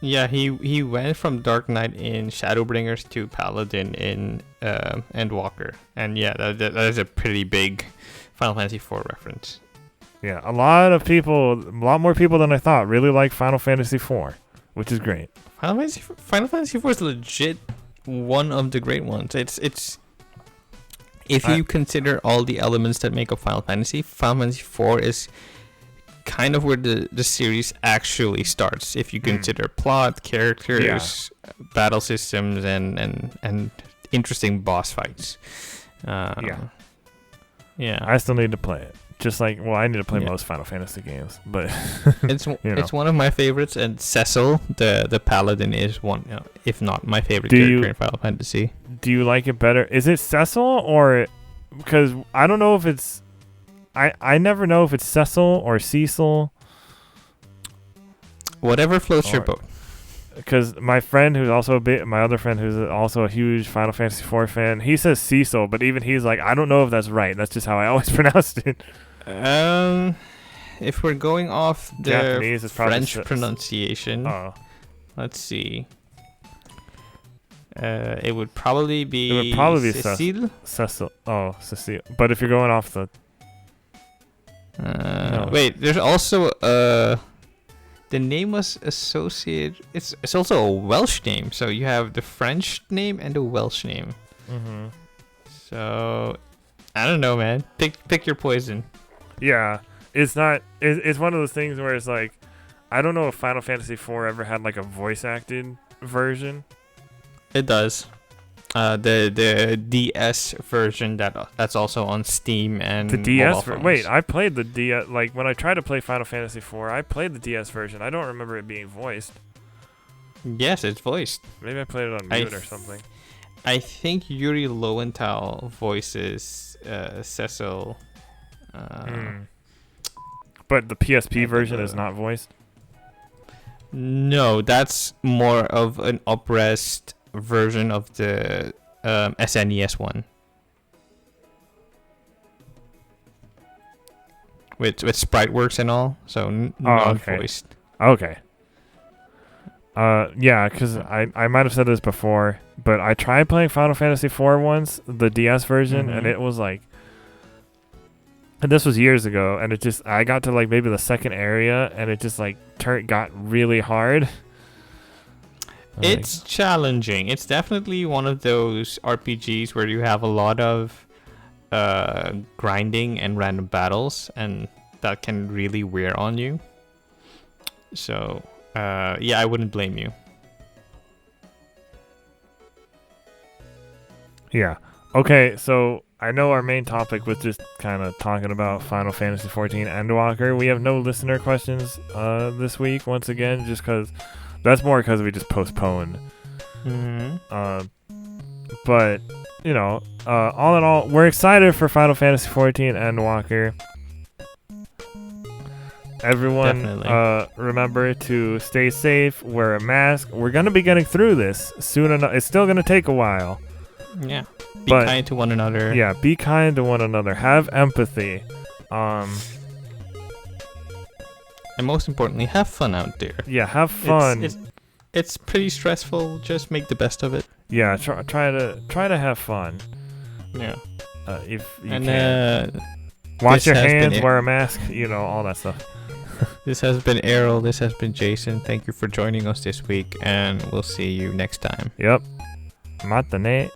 Yeah, he went from Dark Knight in Shadowbringers to Paladin in Endwalker. And yeah, that is a pretty big Final Fantasy IV reference. Yeah, a lot more people than I thought really like Final Fantasy IV, which is great. Final Fantasy IV is legit one of the great ones. It's if you consider all the elements that make up Final Fantasy IV is kind of where the series actually starts. If you consider plot, characters, battle systems, and interesting boss fights. I still need to play it. Just like, I need to play most Final Fantasy games, but it's one of my favorites, and Cecil, the Paladin, is one, if not my favorite character in Final Fantasy. Do you like it better? Is it Cecil or because I don't know if it's I never know if it's Cecil or Cecil. Whatever floats your boat. Because my friend who's also my other friend who's also a huge Final Fantasy IV fan, he says Cecil, but even he's like, I don't know if that's right. That's just how I always pronounced it. If we're going off the Japanese, French pronunciation, let's see. It would probably be Cecile. Cecil. Oh, Cecile. But if you're going off the... Wait, there's also the name was associated. It's also a Welsh name. So you have the French name and the Welsh name. Mm-hmm. So I don't know, man. Pick your poison. Yeah, it's not. It's one of those things where it's like, I don't know if Final Fantasy IV ever had like a voice acted version. It does. The DS version that's also on Steam and the DS. Wait, I played the DS. Like when I tried to play Final Fantasy IV, I played the DS version. I don't remember it being voiced. Yes, it's voiced. Maybe I played it on mute or something. I think Yuri Lowenthal voices Cecil. But the PSP version is not voiced? No, that's more of an up-res version of the SNES one. With Spriteworks and all, so not voiced. Okay. Yeah, because I might have said this before, but I tried playing Final Fantasy IV once, the DS version, and it was like... And this was years ago, and I got to like maybe the second area, and it just like got really hard. It's challenging. It's definitely one of those RPGs where you have a lot of grinding and random battles, and that can really wear on you. So, yeah, I wouldn't blame you. Yeah. Okay, so I know our main topic was just kind of talking about Final Fantasy XIV Endwalker. We have no listener questions this week, once again, just because that's more because we just postponed. But, you know, all in all, we're excited for Final Fantasy XIV Endwalker. Everyone, remember to stay safe, wear a mask. We're going to be getting through this soon enough. It's still going to take a while. Yeah. Be kind to one another. Yeah, be kind to one another. Have empathy. And most importantly, have fun out there. Yeah, have fun. It's pretty stressful. Just make the best of it. Yeah, try to have fun. Yeah. If you can. Wash your hands, wear a mask, you know, all that stuff. This has been Erroll. This has been Jason. Thank you for joining us this week, and we'll see you next time. Yep. Matane.